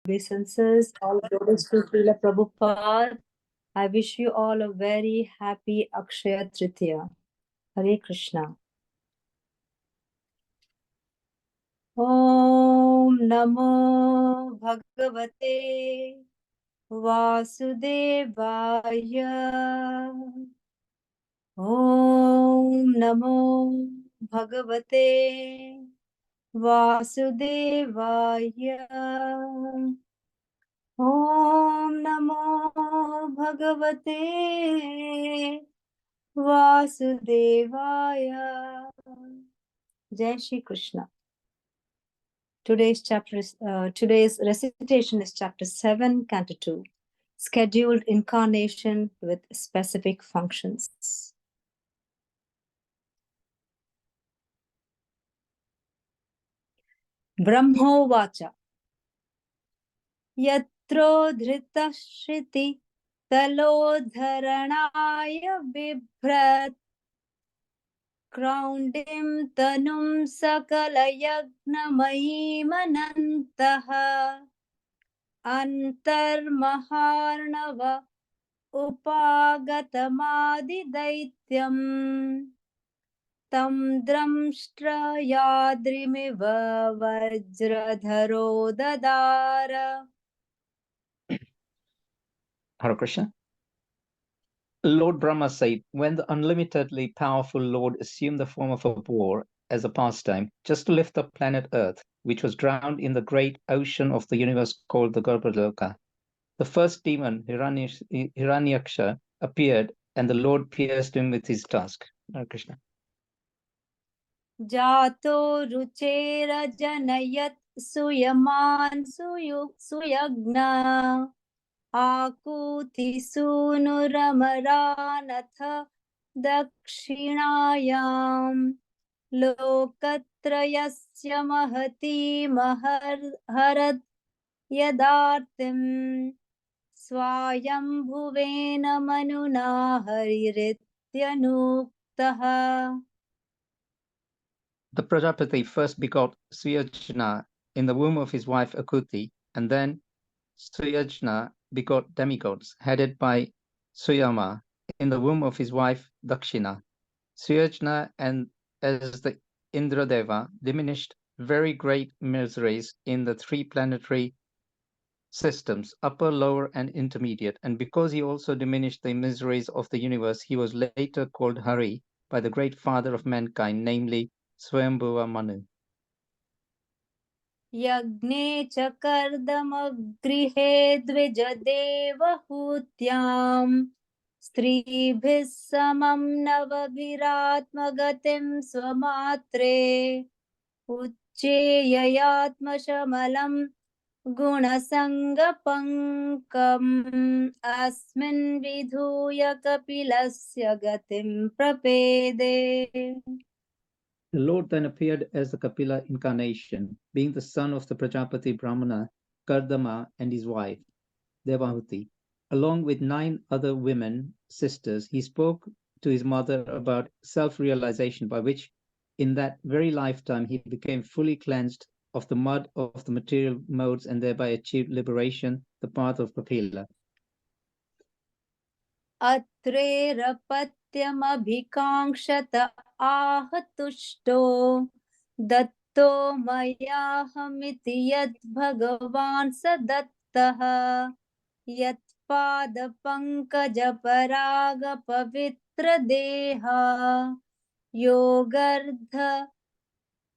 obeisances, all glories to Srila Prabhupada. I wish you all a very happy Akshaya Tritiya. Hare Krishna. Om Namo Bhagavate Vasudevaya. Om Namo Bhagavate Vasudevaya. Om Namo Bhagavate Vasudevaya. Jai Shri Krishna. Today's recitation is chapter 7, canto 2, scheduled incarnation with specific functions. Brahmovacha Yatro Dhritashriti Talodharanaya Bibhrat Kraundim Tanum Sakalayagnamayimanantaha Antarmaharnava Upagatamadi Tam Dramshtrayadrimiva Vajradharo Dadara. Hare Krishna. Lord Brahma said, when the unlimitedly powerful Lord assumed the form of a boar as a pastime, just to lift up planet Earth, which was drowned in the great ocean of the universe called the Garbhaloka, the first demon, Hiranyaksha, appeared, and the Lord pierced him with his tusk. Hare Krishna. Jato ruchera janayat suyaman suyagna Akuti sunuramaranatha dakshinayam Lokatrayasya mahati maharad yadartim Swayam bhuvena manuna harirityanuktaha. The Prajapati first begot Suyajna in the womb of his wife Akuti, and then Suyajna begot demigods, headed by Suyama, in the womb of his wife Dakshina. Suyajna and as the Indradeva diminished very great miseries in the three planetary systems, upper, lower, and intermediate, and because he also diminished the miseries of the universe, he was later called Hari by the great father of mankind, namely Swayambhuva Manu. Yagne chakardamagrihe dvijadevahutyam Stribhis samam navabhiratmagatim swamatre Ucheyayatmashamalam gunasangapankam Asmin vidhuya kapilasya gatim prapede. The Lord then appeared as the Kapila incarnation, being the son of the Prajapati Brahmana, Kardama, and his wife, Devahuti. Along with 9 other women, sisters, he spoke to his mother about self-realization, by which, in that very lifetime, he became fully cleansed of the mud of the material modes and thereby achieved liberation, the path of Kapila. Atrerapatyamabhikankshata ahatushto Datto mayahamiti yad bhagavan sadattaha Yat pada pankaja paraga pavitra deha Yogardha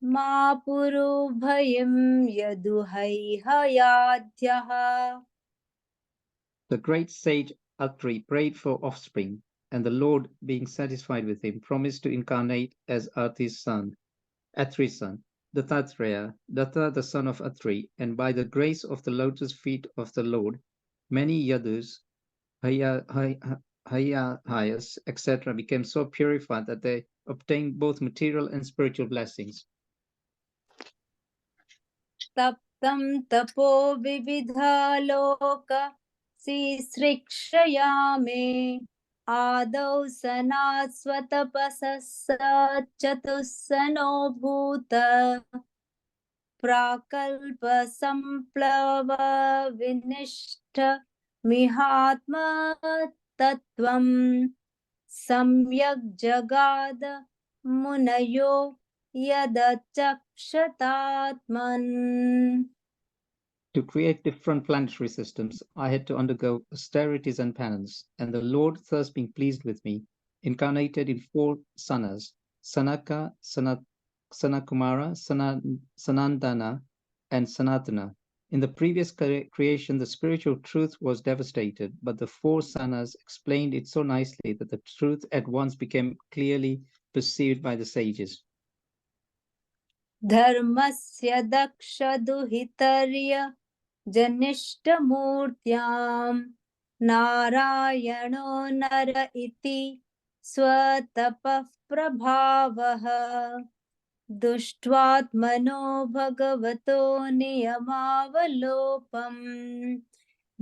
mapuru bhayam yaduhai hayadhyaha. The great sage Atri prayed for offspring, and the Lord, being satisfied with him, promised to incarnate as Atri's son, Dattatreya, Datta the son of Atri, and by the grace of the lotus feet of the Lord, many Yadus, Hayas, etc., became so purified that they obtained both material and spiritual blessings. Taptam tapo vividha loka sisrikshayame Adau sanat swatapasasa chatusano bhuta प्राकल्प संप्लव विनिष्ठ मिहात्म तत्वं सम्यक् जगाद मुनयो यदचक्षतात्मन्. To create different planetary systems, I had to undergo austerities and penance, and the Lord, thus being pleased with me, incarnated in 4 Sanas, Sanaka, Sanakumara, Sanandana, and Sanatana. In the previous creation, the spiritual truth was devastated, but the 4 Sanas explained it so nicely that the truth at once became clearly perceived by the sages. धर्मस्य दक्षदुहितर्य जनिष्ठमूर्त्यां नारायणो नर इति स्वतपः प्रभावः दुष्ट्वात्मनो भगवतो नियमावलोपम्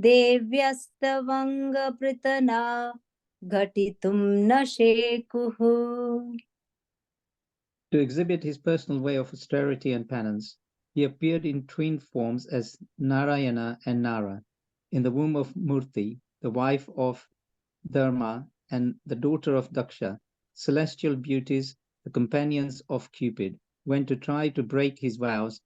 देव्यस्तवङ्गपृतना घटितुं न शेकुः. To exhibit his personal way of austerity and penance, he appeared in twin forms as Narayana and Nara. In the womb of Murti, the wife of Dharma and the daughter of Daksha, celestial beauties, the companions of Cupid, went to try to break his vows,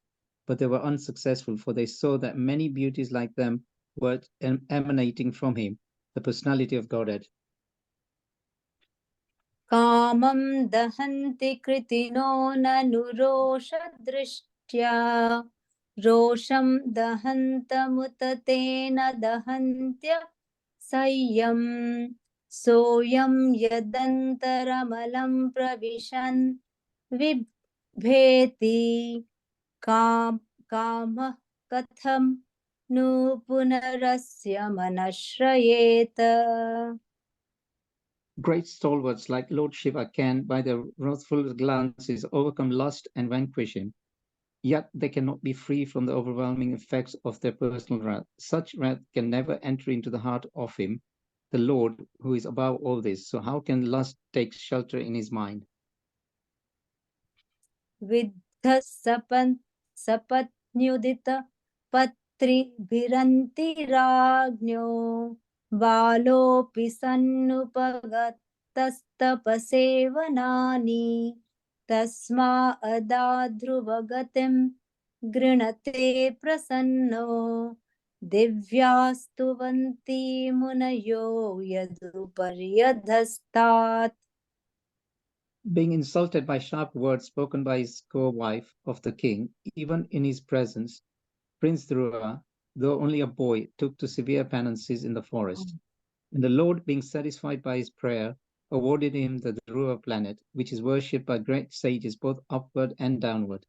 but they were unsuccessful, for they saw that many beauties like them were emanating from him, the personality of Godhead. कामं दहन्ति कृतिनो ननु रोषदृष्ट्या रोषं दहन्तमुत तेन दहन्त्य संयं सोऽयं यदन्तरमलं प्रविशन् बिभेति कामः कथं नु पुनरस्य मनश्रयेत. Great stalwarts like Lord Shiva can, by their wrathful glances, overcome lust and vanquish him. Yet they cannot be free from the overwhelming effects of their personal wrath. Such wrath can never enter into the heart of him, the Lord, who is above all this. So how can lust take shelter in his mind? विद्ध सपत्न्युदित पत्रिभिरन्ति राज्ञो बालोऽपि सन्नुपगतस्तपसेवनानि तस्मा अदाध्रुवगतिं गृणते प्रसन्नो दिव्यास्तुवन्ति मुनयो यदुपर्यधस्तात्. Being insulted by sharp words spoken by his co-wife of the king, even in his presence, Prince Dhruva, though only a boy, took to severe penances in the forest. And the Lord, being satisfied by his prayer, awarded him the Dhruva planet, which is worshipped by great sages both upward and downward.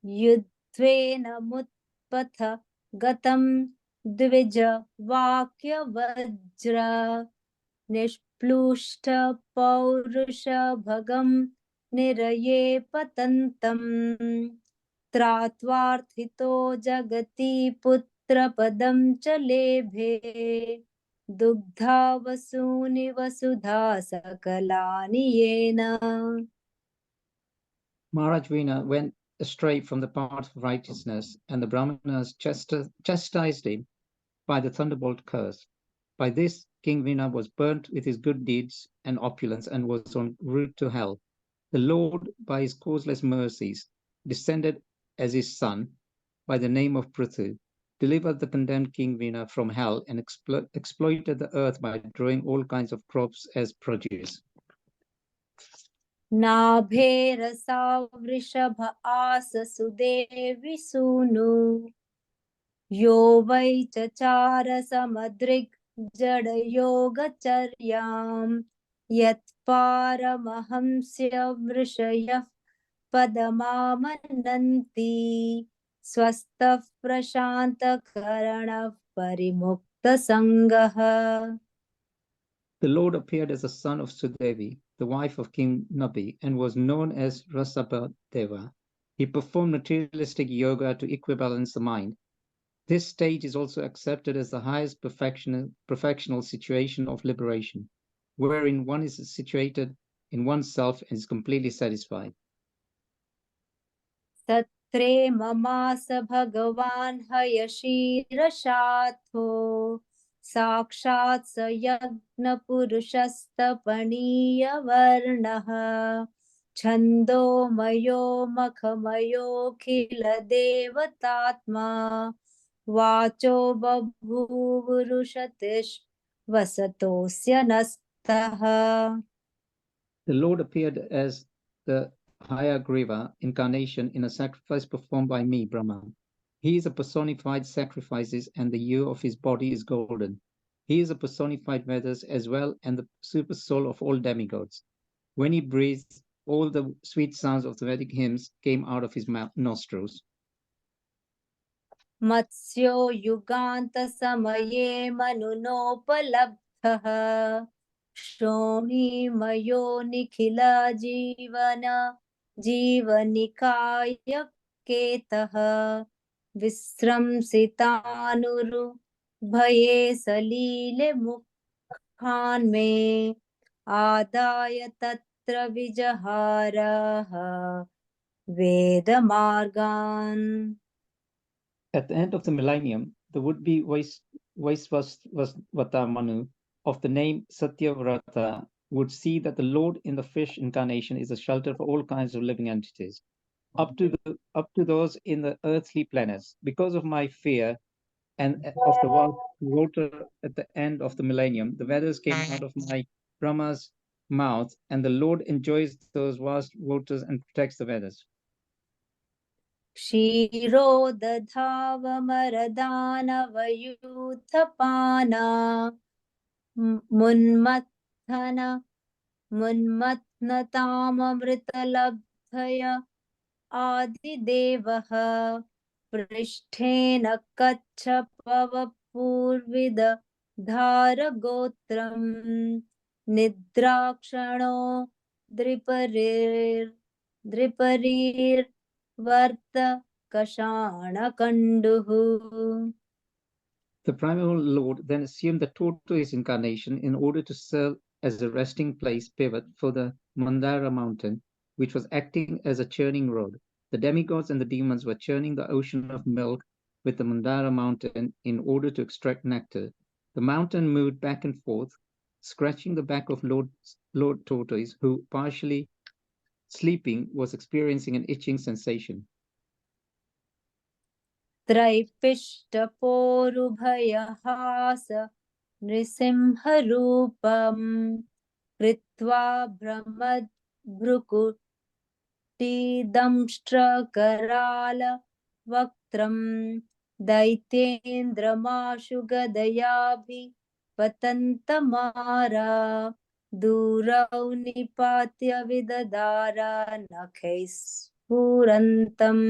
युद्धेन मुत्पथ गतं द्विज वाक्यवज्र निष्प्लुष्ट पौरुषभगं निरये पतन्तं त्रात्वार्थितो जगति पुत्रपदं च लेभे दुग्धा वसूनि वसुधा सकलानि येन. Maharaj Vina went astray from the path of righteousness, and the Brahmanas chastised him by the thunderbolt curse. By this, King Vina was burnt with his good deeds and opulence and was en route to hell. The Lord, by his causeless mercies, descended as his son by the name of Prithu, delivered the condemned King Vina from hell, and exploited the earth by growing all kinds of crops as produce. नाभेरसा वृषभ आस सुदेवि सूनु यो वै चचार समदृग् जडयोगचर्यां यत्पारमहंस्य वृषयः पदमामनन्ति स्वस्थः प्रशान्तकरणः परिमुक्तसङ्गः. The Lord appeared as the son of Sudevi, the wife of King Nabi, and was known as Rasabhadeva. He performed materialistic yoga to equibalance the mind. This stage is also accepted as the highest perfectional situation of liberation, wherein one is situated in oneself and is completely satisfied. सत्त्वं वक्त्रे Mama's भगवान् हयशीरशाथो साक्षात् स यज्ञपुरुषस्तपनीयवर्णः छन्दोमयो मखमयोऽखिलदेवतात्मा वाचो बभूवुरुषतिष्वसतोऽस्य नस्तः. The Lord appeared as the Hayagriva incarnation in a sacrifice performed by me, Brahma. He is a personified sacrifices, and the hue of his body is golden. He is a personified Vedas as well, and the super soul of all demigods. When he breathed, all the sweet sounds of the Vedic hymns came out of his nostrils. मत्स्यो युगान्तसमये मनुनोपलब्धः श्रोणीमयो Nikhil जीवनिकायकेतः विस्रंसितानुरुभये सलीले मुखान् मे आदाय तत्र विजहारः वेदमार्गान्. At the end of the millennium, the would-be Vaisvasvata Manu of the name Satyavrata would see that the Lord in the fish incarnation is a shelter for all kinds of living entities, up to those in the earthly planets. Because of my fear and of the vast water at the end of the millennium, the Vedas came out of my Brahma's mouth, and the Lord enjoys those vast waters and protects the Vedas. क्षीरोदधावमरदानवयूथपाना मुन्मथनताममृतलब्धय आदिदेवः पृष्ठेन कच्छपवपूर्विद धारगोत्रम् निद्राक्षणो द्रिपरीर्वर्त कषाणकण्डुः. The primal Lord then assumed the tortoise incarnation in order to serve as a resting place pivot for the Mandara mountain, which was acting as a churning rod. The demigods and the demons were churning the ocean of milk with the Mandara mountain in order to extract nectar. The mountain moved back and forth, scratching the back of Lord Tortoise, who, partially sleeping, was experiencing an itching sensation. त्रैपिष्टपोरुभयहास नृसिंहरूपम् कृत्वा भ्रमद्भ्रुकुटिदंष्ट्रकराल वक्त्रम् दैत्येन्द्रमाशु गदयाभिपतन्तमारा दूरौ निपात्य विददार नखैः स्फुरन्तम्.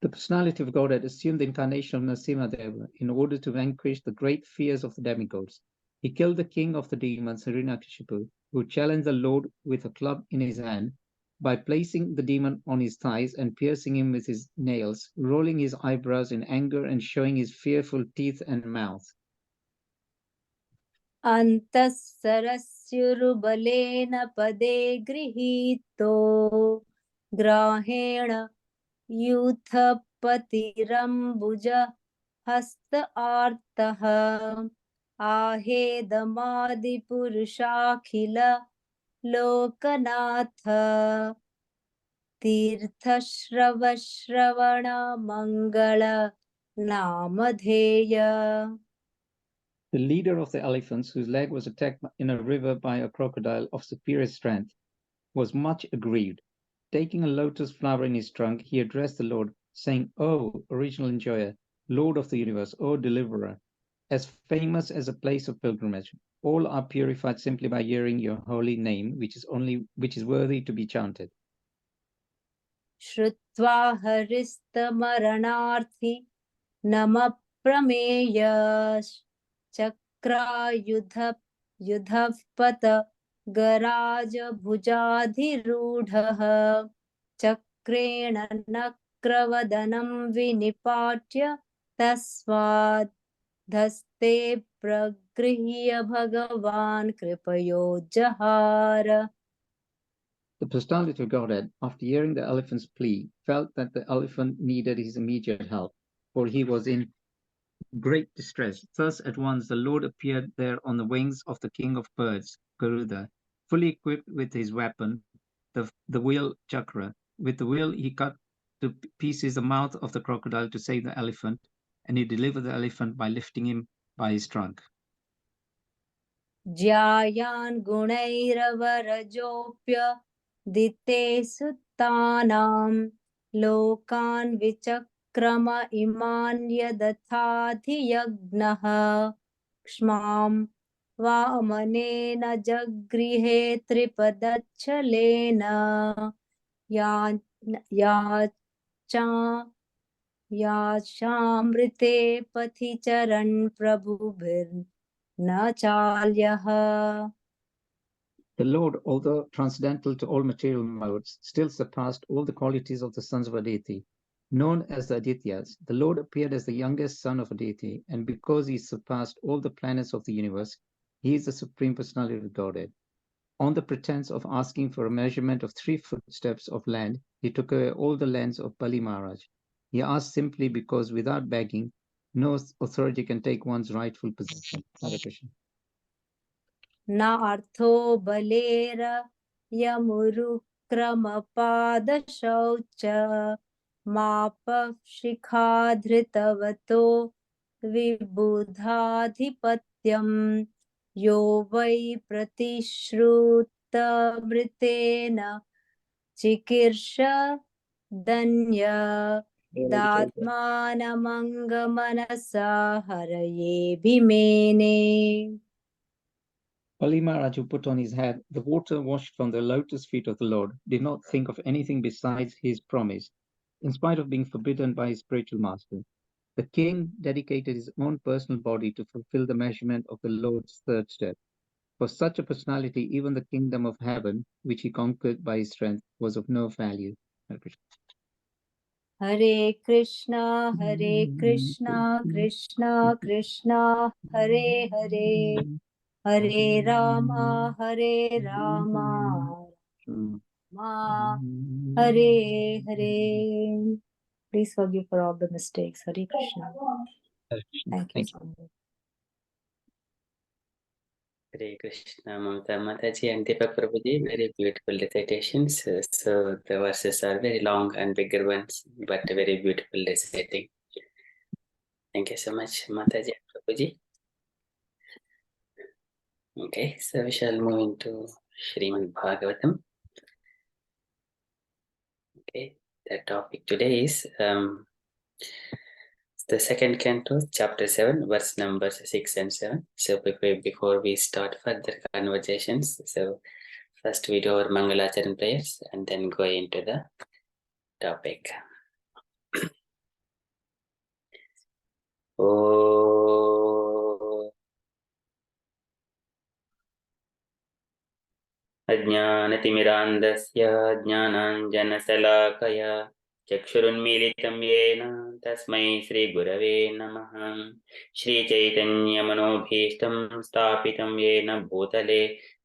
The personality of God had assumed the incarnation of Narasimhadeva in order to vanquish the great fears of the demigods. He killed the king of the demons, Hiranyakashipu, who challenged the Lord with a club in his hand by placing the demon on his thighs and piercing him with his nails, rolling his eyebrows in anger and showing his fearful teeth and mouth. अन्तःसरस्युरुबलेन पदे गृहीतो ग्राहेण यूथपतिरम्बुज हस्त आर्तः आहेदमादिपुरुषाखिल लोकनाथ तीर्थश्रवश्रवण मंगल नामधेय. The leader of the elephants, whose leg was attacked in a river by a crocodile of superior strength, was much aggrieved. Taking a lotus flower in his trunk, he addressed the Lord, saying, "O original enjoyer, Lord of the universe, O deliverer, as famous as a place of pilgrimage, all are purified simply by hearing your holy name, which is worthy to be chanted." श्रुत्वा हरिस्तमरणार्थी नमः प्रमेय चक्रायुधपत garage भुजाधिरूढः चक्रेण नक्रवदनं विनिपाट्य तस्मात् धस्ते प्रगृह्य भगवान् कृपयोज्जहार. The personality of Godhead, after hearing the elephant's plea, felt that the elephant needed his immediate help, for he was in great distress. Thus at once the Lord appeared there on the wings of the king of birds, Garuda, fully equipped with his weapon, the wheel chakra. With the wheel he cut to pieces the mouth of the crocodile to save the elephant, and he delivered the elephant by lifting him by his trunk. ज्यायान् गुणैरवरजोऽप्य दिते सुतानां लोकान् विचक्रम इमान् यदथाधियज्ञः क्ष्मां वामनेन जगृहे त्रिपदच्छलेन याचामृते पथि चरन् प्रभुभिर्न चाल्यः. The Lord, although transcendental to all material modes, still surpassed all the qualities of the sons of Aditi. Known as the Adityas, the Lord appeared as the youngest son of Aditi, and because he surpassed all the planets of the universe, he is the Supreme Personality of Godhead. On the pretense of asking for a measurement of 3 footsteps of land, he took away all the lands of Bali Maharaj. He asked simply because without begging, no authority can take one's rightful possession. Hare Krishna. नार्थो बलेर यमुरुक्रमपादशौच मापशिखाधृतवतो विबुधाधिपत्यं यो वै प्रतिश्रुतमृतेन चिकीर्षदन्य दात्मानमङ्गमनसा हरये भीमेने. Bali Maharaj, who put on his head the water washed from the lotus feet of the Lord, did not think of anything besides his promise, in spite of being forbidden by his spiritual master. The king dedicated his own personal body to fulfill the measurement of the Lord's 3rd step. For such a personality, even the kingdom of heaven, which he conquered by his strength, was of no value. Hare Krishna, Krishna Krishna, Hare Hare, Hare Rama, Rama, Hare Hare. Please forgive for all the mistakes. Hare Krishna. Thank you so much. Hare Krishna, Mamata Mataji and Deepak Prabhuji, very beautiful recitations. So the verses are very long and bigger ones, but very beautiful reciting. Thank you so much, Mataji and Prabhuji. Okay, so we shall move into Srimad Bhagavatam. Okay, the topic today is the second canto, chapter 7, verse numbers 6 and 7. So before we start further conversations, so first we do our Mangalacharan prayers and then go into the topic. अज्ञानतिमिरान्धस्य ज्ञानाञ्जनशलाकया चक्षुरुन्मीलितं येन तस्मै श्रीगुरवे नमः। श्रीचैतन्यमनोभीष्टं स्थापितं येन भूतले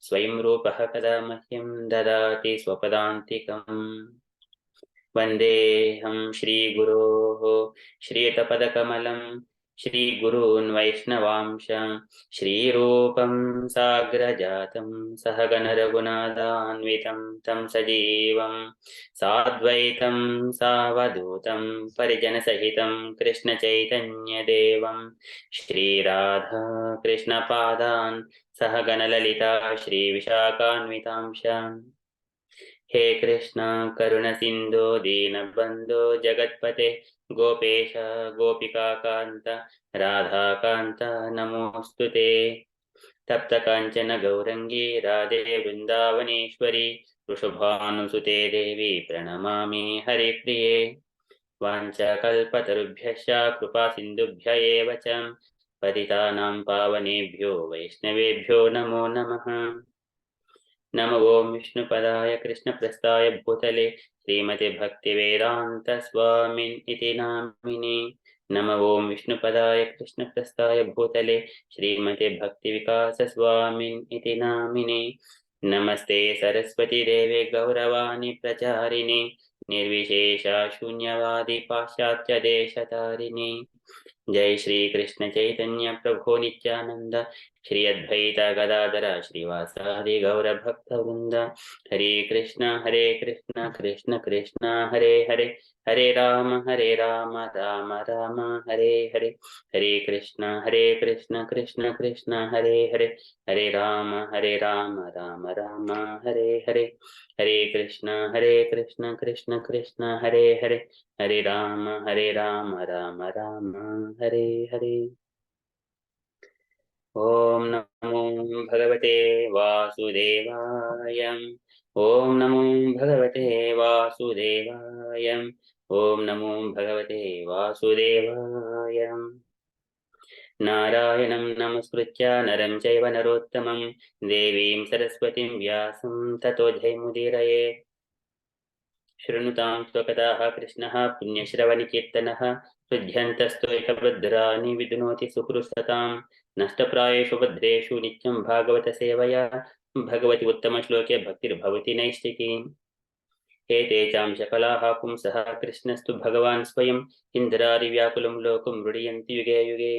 स्वयं रूपः कदा मह्यं ददाति स्वपदान्तिकम्। वन्देऽहं श्रीगुरोः श्रीयुतपदकमलं श्रीगुरून् वैष्णवांशं श्रीरूपं साग्रजातं सहगणरघुनाथान्वितं तं सजीवं साद्वैतं सावधूतं परिजनसहितं कृष्णचैतन्यदेवं श्रीराधा कृष्णपादान् सहगणललिता श्रीविशाखान्वितांशाम्। हे कृष्ण करुण सिंधु दीनबंधु जगत्पते गोपेश गोपिकाकांत राधाकांत नमोस्तुते। तप्त कांचन गौरंगी राधे वृंदावनेश्वरी वृषभानुसुते देवी प्रणमामि हरिप्रिये। वाञ्छाकल्पतरुभ्यश्च कृपा सिन्धुभ्य एव च पतितानां पावनेभ्यो वैष्णवेभ्यो नमो नमः। नमो ओं विष्णुपदाय कृष्णप्रस्थाय भूतले श्रीमते भक्तिवेदांत स्वामिन् इति नामिने। नमो ओं विष्णुपदाय कृष्णप्रस्थाय भूतले श्रीमते भक्तिविकास स्वामिन् इति नामिने। नमस्ते सरस्वती देवे गौरवाणी प्रचारिणे निर्विशेषा शून्यवादी पाश्चात्य देशतारिणे। जय श्री कृष्ण चैतन्य प्रभु नित्यानंद श्री अद्वैत गदाधर श्रीवासादि गौर भक्त वृंद। हरे कृष्ण कृष्ण कृष्ण हरे हरे, हरे राम राम राम हरे हरे। हरे कृष्ण कृष्ण कृष्ण हरे हरे, हरे राम राम राम हरे हरे। हरे कृष्ण कृष्ण कृष्ण हरे हरे, हरे राम राम राम हरे हरे। ओम नमो भगवते वासुदेवाय। ओम नमो भगवते वासुदेवाय। ओम नमो भगवते वासुदेवाय। नारायणं नमस्कृत्य नरं चैव नरोत्तमं देवीं सरस्वतीं व्यासं ततो जयमुदीरये। शृणुतां स्वकथाः कृष्णः पुण्यश्रवणकीर्तनः हृद्यन्तस्तोयभद्राणि विद्नोति सुकृत्सतां। नष्टप्रायेषु भद्रेषु नित्यं भागवतसेवया भगवति उत्तमश्लोके भक्तिर्भवति नैष्टिकी। एते चां शकलाः पुंसः कृष्णस्तु भगवान् स्वयं इन्द्रादिव्याकुलं लोकं मृडयन्ति युगे युगे।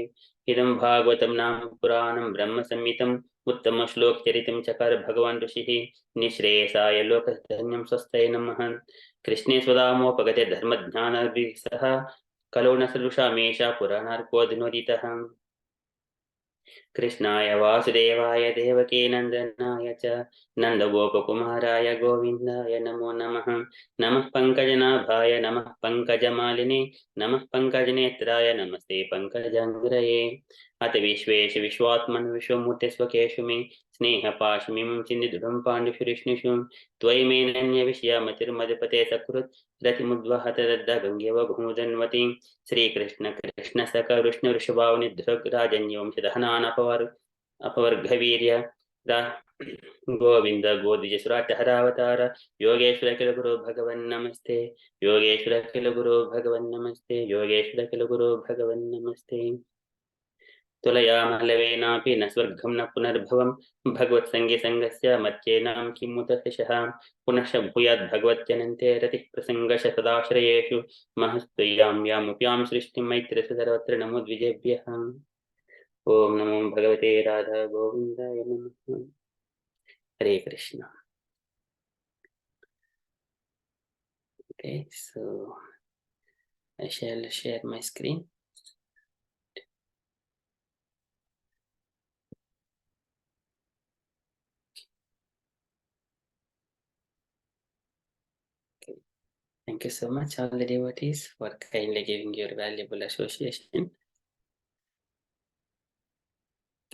इदं भागवतं नाम पुराणं ब्रह्मसंहितम् उत्तमश्लोकचरितं चकार भगवान् ऋषिः निःश्रेयसाय लोकधन्यं स्वस्ते नमः। कृष्णे स्वदामोपगते धर्मज्ञानभिः सह कलो न सदृशामेषा पुराणार्कोऽधुनोदितः। कृष्णाय वासुदेवाय देवकी नन्दनाय च नन्दगोपकुमाराय गोविन्दाय नमो नमः। नमः पङ्कजनाभाय नमः पङ्कजमालिने नमः पङ्कजनेत्राय नमस्ते पङ्कजाङ्ग्रये। अथ विश्वेश विश्वात्मन् विश्वमूर्ते स्वकेषु मे स्नेहपाशमिमं चिन्तिदृढं पाण्डुषु विष्णुषु। त्वयि मेनन्यविषयमतिर्मदपते सकृत् रतिमुद्वहत दग्धगङ्गेव घूमदन्वती। श्रीकृष्ण कृष्ण सख विष्णु वृषभावनिधृग अपवर्गवीर्य गोविंद गोदिजसुराटहरावतार योगेश्वर किल गुरु भगवन् नमस्ते। योगेश्वर किल गुरु भगवन् नमस्ते। योगेश्वर किल गुरु भगवन् नमस्ते। तुलयामलवेनापि न स्वर्गं न पुनर्भवं भगवत्सङ्गसङ्गस्य मत्येनां किमुत शशः। पुनश्च भूयाद् भगवत्यनन्ते रतिः प्रसङ्गश सदाश्रयेषु महस्तुयां यामुप्यां सृष्टिं मैत्रेय सर्वत्र नमो द्विजेभ्यः। ओम नमो भगवते राधा गोविन्दाय नमः। हरे Krishna. Okay, so I shall share my screen. Thank you so much, all the devotees, for kindly giving your valuable association.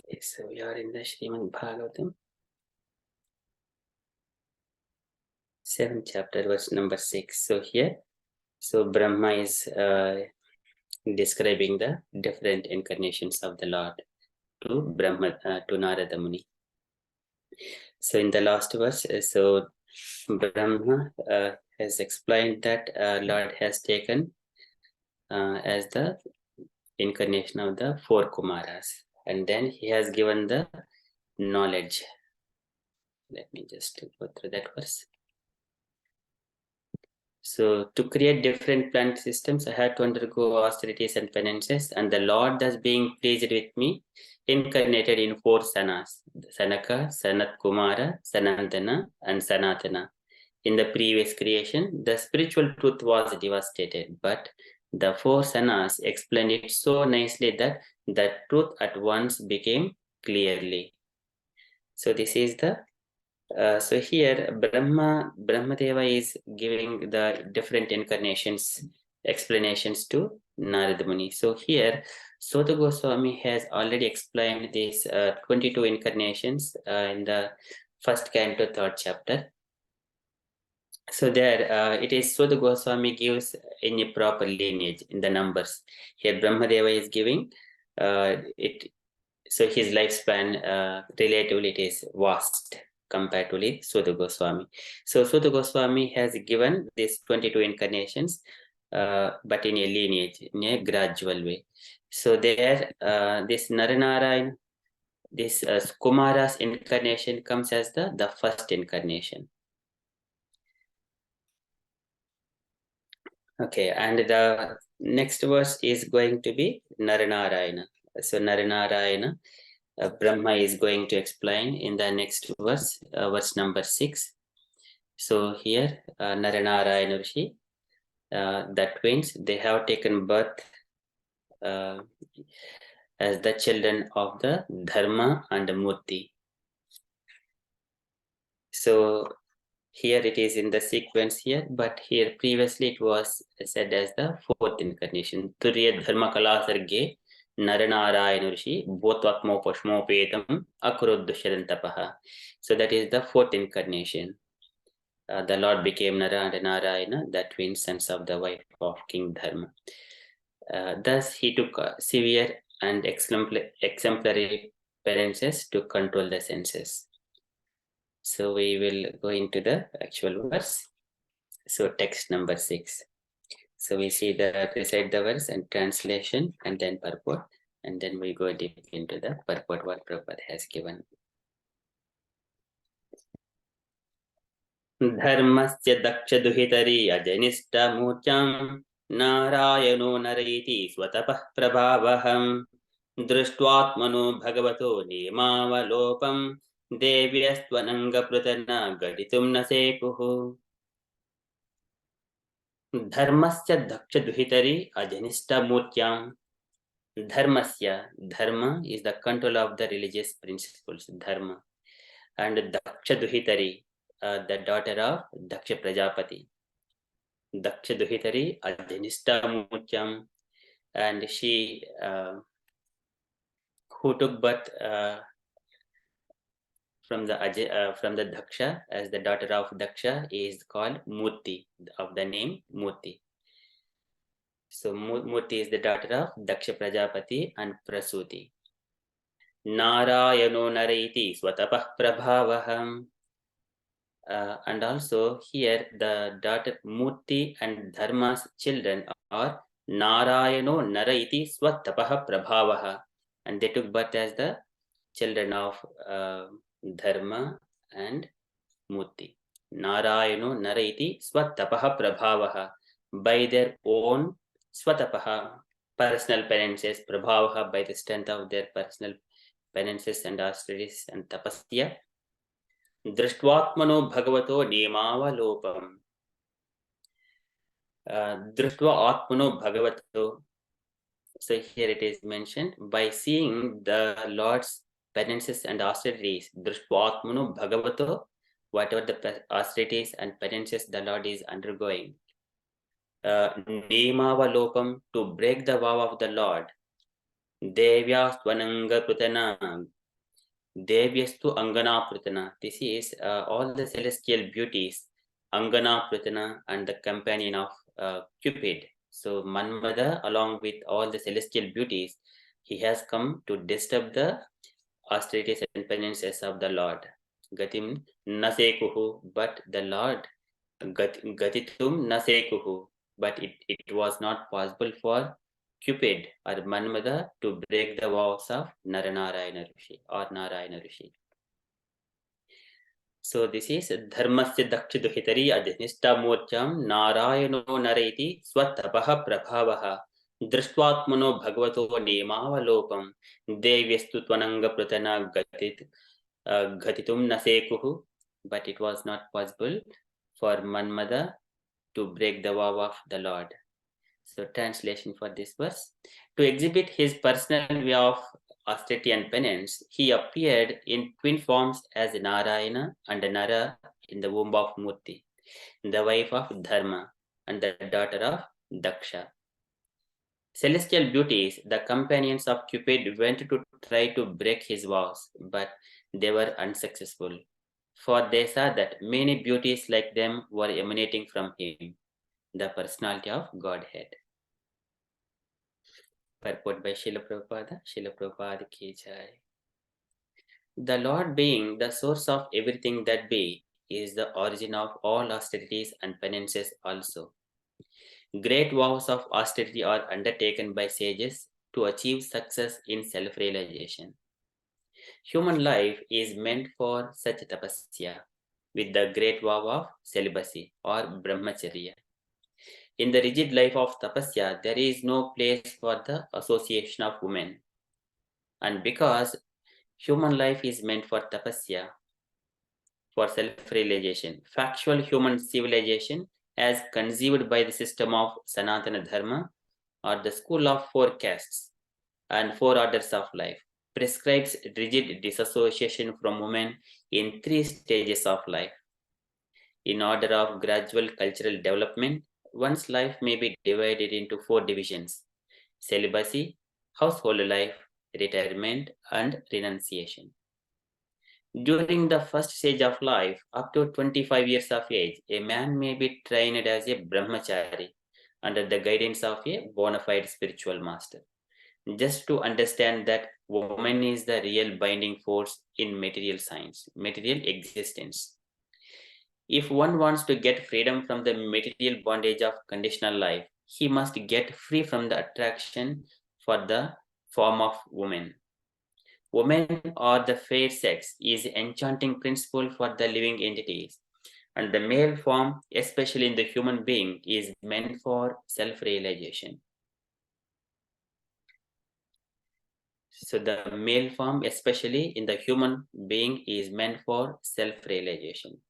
Okay, so we are in the Srimad Bhagavatam, 7th chapter, verse number 6. So here, Brahma is describing the different incarnations of the Lord to Narada Muni. So in the last verse, Brahma has explained that Lord has taken as the incarnation of the 4 Kumaras, and then he has given the knowledge. Let me just go through that verse. So to create different planet systems, I had to undergo austerities and penances, and the Lord, thus being pleased with me, incarnated in 4 Sanas: Sanaka, Sanat Kumara, Sanandana, and Sanatana. In the previous creation, the spiritual truth was devastated, but the 4 Sanas explained it so nicely that the truth at once became clearly. So this is the so here Brahmadeva is giving the different incarnations explanations to Narada Muni. So here Sota Goswami has already explained these 22 incarnations in the first canto, 3rd chapter. So there it is Sota Goswami gives in a proper lineage in the numbers. Here Brahmadeva is giving it. So his lifespan relatively it is vast comparatively Sutta Goswami. So Sutta Goswami has given these 22 incarnations, but in a lineage, in a gradual way. So there, this Naranarayan, this Kumara's incarnation comes as the first incarnation. Okay, and the next verse is going to be Naranarayana. So Naranarayana, Brahma is going to explain in the next verse, verse number 6. So here, Naranarayana Rishi, the twins, they have taken birth as the children of the Dharma and Murti. So here it is in the sequence here, but here previously it was said as the fourth incarnation. Turya Dharma Kala Sarge Naranarayana Rishi Bhotvatmo Pashmopetam Akurudusharantapaha. So that is the fourth incarnation. The Lord became Nara and Narayana, the twin sons of the wife of King Dharma. Thus he took severe and exemplary penances to control the senses. So we will go into the actual verse. So text number 6. So we see recite the verse and translation and then purport, and then we go deep into the purport what Prabhupada has given. Dharmasya daksha duhitari ajanista mucham narayano narayiti swatapah prabhavaham drishtvatmano bhagavato nimavalopam devyastvananga pratana gaditum nasekuhu. Dharmasya daksha duhitari ajanista mutyam. Dharmasya, dharma is the control of the religious principles, dharma. And daksha duhitari, the daughter of Daksha Prajapati. Daksha duhitari ajanista mutyam. And she who took birth from the Daksha as the daughter of Daksha is called Murti, of the name Murti. So Murti is the daughter of Daksha Prajapati and Prasuti. Narayano narayiti swatapah prabhavaham. And also here the daughter Murti and Dharma's children are Narayano narayiti swatapah prabhavaha. And they took birth as the children of Dharma and Murti. Narayano narayiti swatapaha prabhavaha, by their own swatapaha, personal penances, prabhavaha, by the strength of their personal penances and austerities and tapasya. Drishtvatmano bhagavato nimavalopam. Drishtva atmano bhagavato. So here it is mentioned, by seeing the Lord's penances and austerities, Drishtvatmano bhagavato, whatever the austerities and penances the Lord is undergoing. Nimavalopam, to break the vow of the Lord. Devya Swananga Prutana. Devyastu Angana Prutana. This is all the celestial beauties, Angana Prutana, and the companion of Cupid. So Manmada, along with all the celestial beauties, he has come to disturb the austerities and penances of the Lord. Gatim nasekuhu, but the Lord gatitum nasekuhu, but it was not possible for Cupid or Manmada to break the vows of Naranarayana Rishi or Narayana Rishi. So this is Dharmasya Daksha Duhitari Adhinista Murcham Narayano Narayiti Swatapaha Prabhavaha Drishtvatmano Bhagavato Nemavalopam Devyastu Tvananga Pratana Gatitum Nasekuhu. But it was not possible for Manmada to break the vow of the Lord. So translation for this verse: to exhibit his personal way of austerity and penance, he appeared in twin forms as Narayana and Nara in the womb of Murti, the wife of Dharma and the daughter of Daksha. Celestial beauties, the companions of Cupid, went to try to break his vows, but they were unsuccessful, for they saw that many beauties like them were emanating from him, the personality of Godhead. Purport by Srila Prabhupada. Srila Prabhupada ki jai. The Lord, being the source of everything that be, is the origin of all austerities and penances also. Great vows of austerity are undertaken by sages to achieve success in self-realization. Human life is meant for such tapasya, with the great vow of celibacy or brahmacharya. In the rigid life of tapasya, there is no place for the association of women. And because human life is meant for tapasya, for self-realization, factual human civilization, as conceived by the system of Sanatana Dharma, or the school of four castes and four orders of life, prescribes rigid disassociation from women in three stages of life. In order of gradual cultural development, one's life may be divided into four divisions: celibacy, household life, retirement, and renunciation. During the first stage of life, up to 25 years of age, a man may be trained as a brahmachari under the guidance of a bona fide spiritual master, just to understand that woman is the real binding force in material science, material existence. If one wants to get freedom from the material bondage of conditional life, he must get free from the attraction for the form of woman. Woman or the fair sex is enchanting principle for the living entities, and the male form, especially in the human being, is meant for self-realization. So the male form, especially in the human being, is meant for self-realization.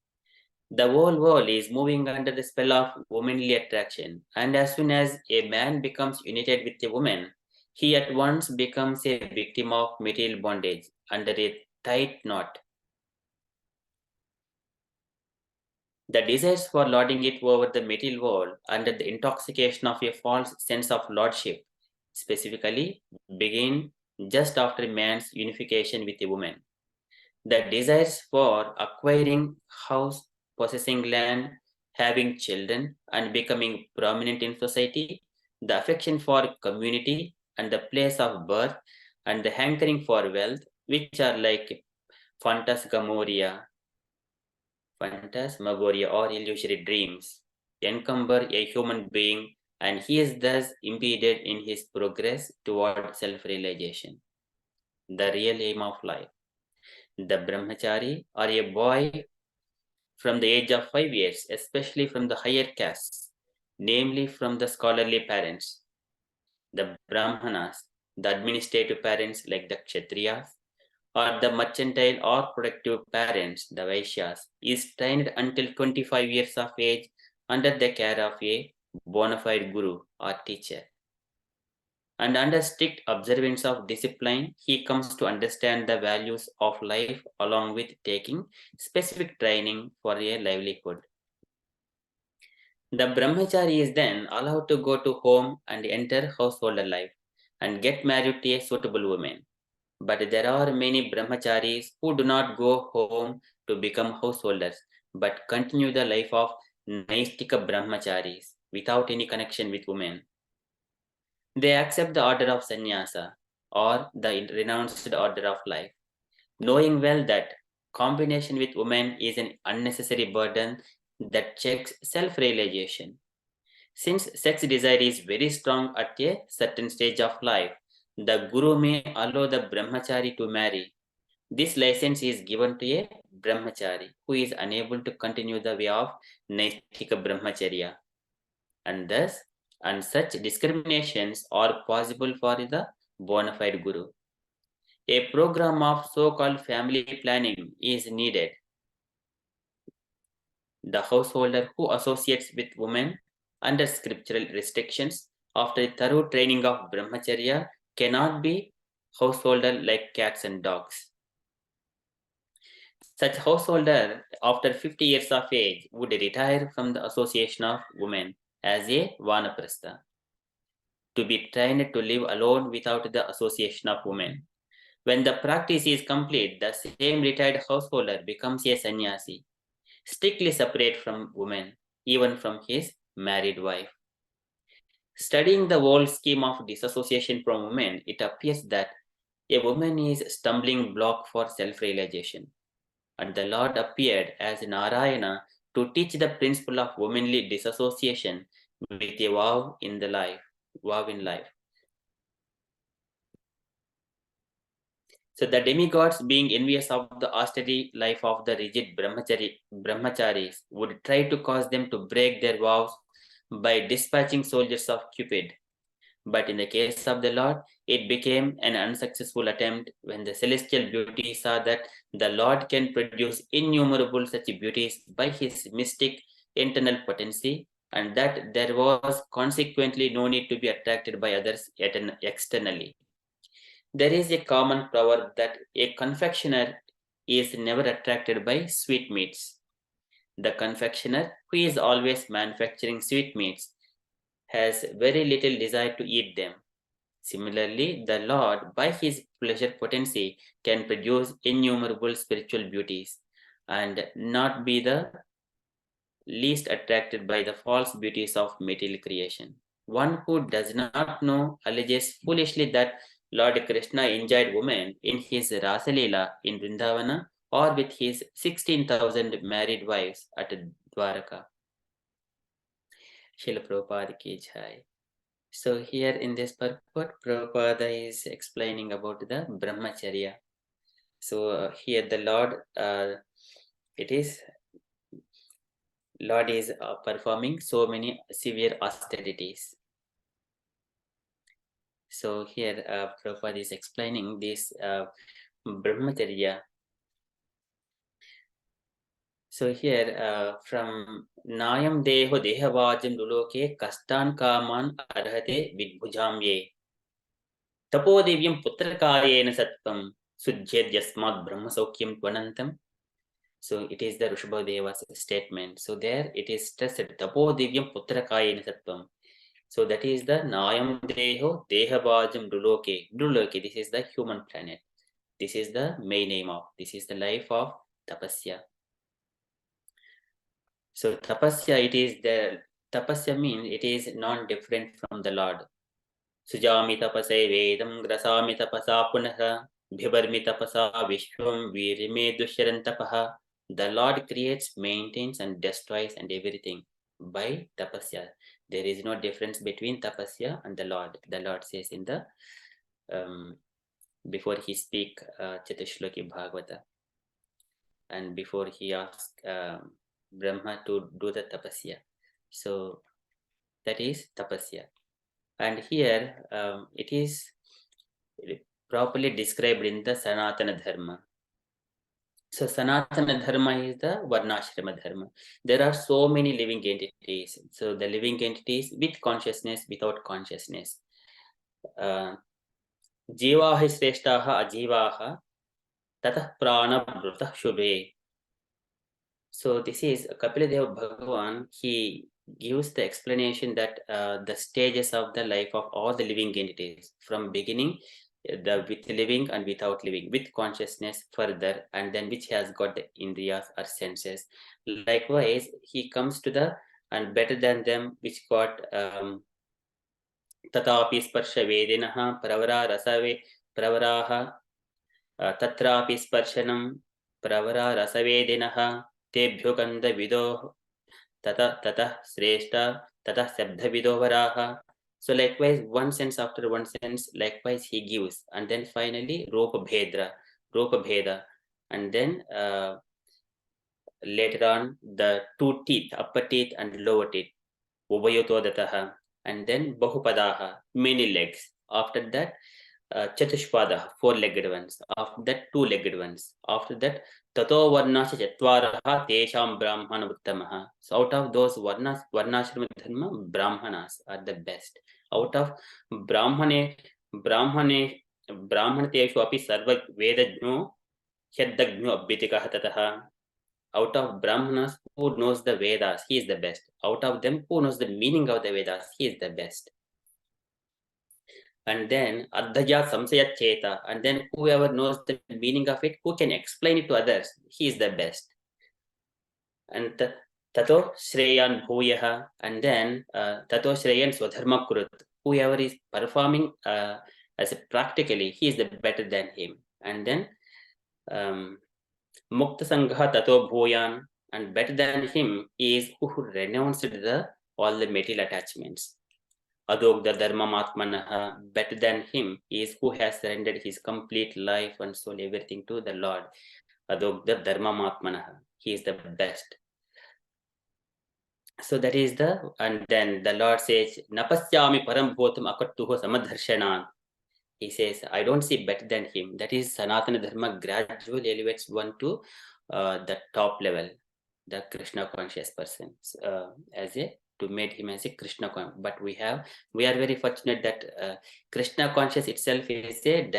The whole world is moving under the spell of womanly attraction, and as soon as a man becomes united with a woman, he at once becomes a victim of material bondage under a tight knot. The desires for lording it over the material world under the intoxication of a false sense of lordship, specifically, begin just after man's unification with a woman. The desires for acquiring house, possessing land, having children, and becoming prominent in society, the affection for community and the place of birth, and the hankering for wealth, which are like phantasmagoria, or illusory dreams, encumber a human being, and he is thus impeded in his progress toward self-realization, the real aim of life. The brahmachari, or a boy from the age of 5 years, especially from the higher castes, namely from the scholarly parents, the brahmanas, the administrative parents like the kshatriyas, or the mercantile or productive parents, the vaishyas, is trained until 25 years of age under the care of a bona fide guru or teacher. And under strict observance of discipline, he comes to understand the values of life along with taking specific training for a livelihood. The brahmachari is then allowed to go to home and enter household life and get married to a suitable woman. But there are many brahmacharis who do not go home to become householders, but continue the life of naistika brahmacharis without any connection with women. They accept the order of sannyasa or the renounced order of life, knowing well that combination with women is an unnecessary burden that checks self-realization. Since sex desire is very strong at a certain stage of life, the guru may allow the brahmachari to marry. This license is given to a brahmachari who is unable to continue the way of naistika brahmacharya, and such discriminations are possible for the bona fide guru. A program of so-called family planning is needed. The householder who associates with women under scriptural restrictions after a thorough training of brahmacharya cannot be householder like cats and dogs. Such householder after 50 years of age would retire from the association of women as a vanaprastha, to be trained to live alone without the association of women. When the practice is complete, the same retired householder becomes a sannyasi, strictly separate from women, even from his married wife. Studying the whole scheme of disassociation from women, it appears that a woman is a stumbling block for self-realization, and the Lord appeared as Narayana to teach the principle of womanly disassociation with a vow in life. So the demigods, being envious of the austere life of the rigid brahmacharis, would try to cause them to break their vows by dispatching soldiers of Cupid. But in the case of the Lord, it became an unsuccessful attempt when the celestial beauty saw that the Lord can produce innumerable such beauties by his mystic internal potency, and that there was consequently no need to be attracted by others externally. There is a common proverb that a confectioner is never attracted by sweetmeats. The confectioner, who is always manufacturing sweetmeats, has very little desire to eat them. Similarly, the Lord, by his pleasure potency, can produce innumerable spiritual beauties and not be the least attracted by the false beauties of material creation. One who does not know alleges foolishly that Lord Krishna enjoyed women in his Rasalila in Vrindavana or with his 16,000 married wives at Dwaraka. Srila Prabhupada ki jai. So here in this purport, Prabhupada is explaining about the Brahmacharya. So here the Lord, Lord is performing so many severe austerities. So here Prabhupada is explaining this Brahmacharya. So here from Nayam Deho Dehavajam Luloke Kastan Kaman Arhate Vidbhujam Ye Tapodevyam Putrakayena Satvam Sujjed Yasmat Brahma Saukyam Tvanantam. So it is the Rishabhadeva's statement. So there it is stressed Tapodevyam Putrakayena Satvam. So that is the Nayam Deho Dehabhajam Duloke. Duloke, this is the human planet. This is the main name of, this is the life of Tapasya. So Tapasya, it is the, Tapasya means it is non-different from the Lord. Sujami tapase vedam grasami tapasa punaha bhibarmi tapasa vishwam virime dusharantapaha. The Lord creates, maintains and destroys and everything by tapasya. There is no difference between tapasya and the Lord. The Lord says in the before he speak Chatushloki Bhagavata and before he asks Brahma to do the tapasya. So that is tapasya. And here it is properly described in the Sanatana Dharma. So Sanatana Dharma is the Varnashrama Dharma. There are so many living entities. So the living entities with consciousness, without consciousness. Jivaha Sreshtaha Ajivaha Tatah Prana Brutah Shubhe. So this is Kapiladeva Bhagavan. He gives the explanation that the stages of the life of all the living entities from beginning, the with living and without living, with consciousness further, and then which has got the indriyas or senses. Likewise, he comes to the and better than them which got tatapi sparsha vedinaha pravara rasave pravaraha tatrapi sparshanam pravara rasavedinaha tebhyo gandha vido tata sreshta tata sabdha vido varaha. So likewise, one sense after one sense, likewise he gives, and then finally rupa bheda, and then later on the two teeth, upper teeth and lower teeth, ubayotodataha, and then bahupadaha, many legs. After that, Chatushpada, four-legged ones. After that, two-legged ones. After that, Tato Varnasha Chatvaraha Tesham Brahmana Uttamaha. So out of those Varnashrama Dharma, Brahmanas are the best. Out of Brahmane Teshu api Sarva Vedajno Hyadagno Abhitikah Tataha. Out of Brahmanas, who knows the Vedas, he is the best. Out of them, who knows the meaning of the Vedas, he is the best. And then Adhaja Samsaya Cheta, and then whoever knows the meaning of it, who can explain it to others, he is the best. And Tato Shreyan Bhuyaha, and then Tato Shreyan Swadharma Kurut, whoever is performing as a practically, he is the better than him. And then Mukta Sangha Tato Bhuyan, and better than him is who renounced all the material attachments. Adogda Dharmamatmanaha, better than him is who has surrendered his complete life and soul, everything to the Lord. Adogda Dharmamatmanaha, he is the best. So that is and then the Lord says, Napasyami param bhotam akattuho samadharshanan. He says, I don't see better than him. That is Sanatana Dharma gradually elevates one to the top level, the Krishna conscious person, to make him as a Krishna conscious. But we are very fortunate that Krishna conscious itself is a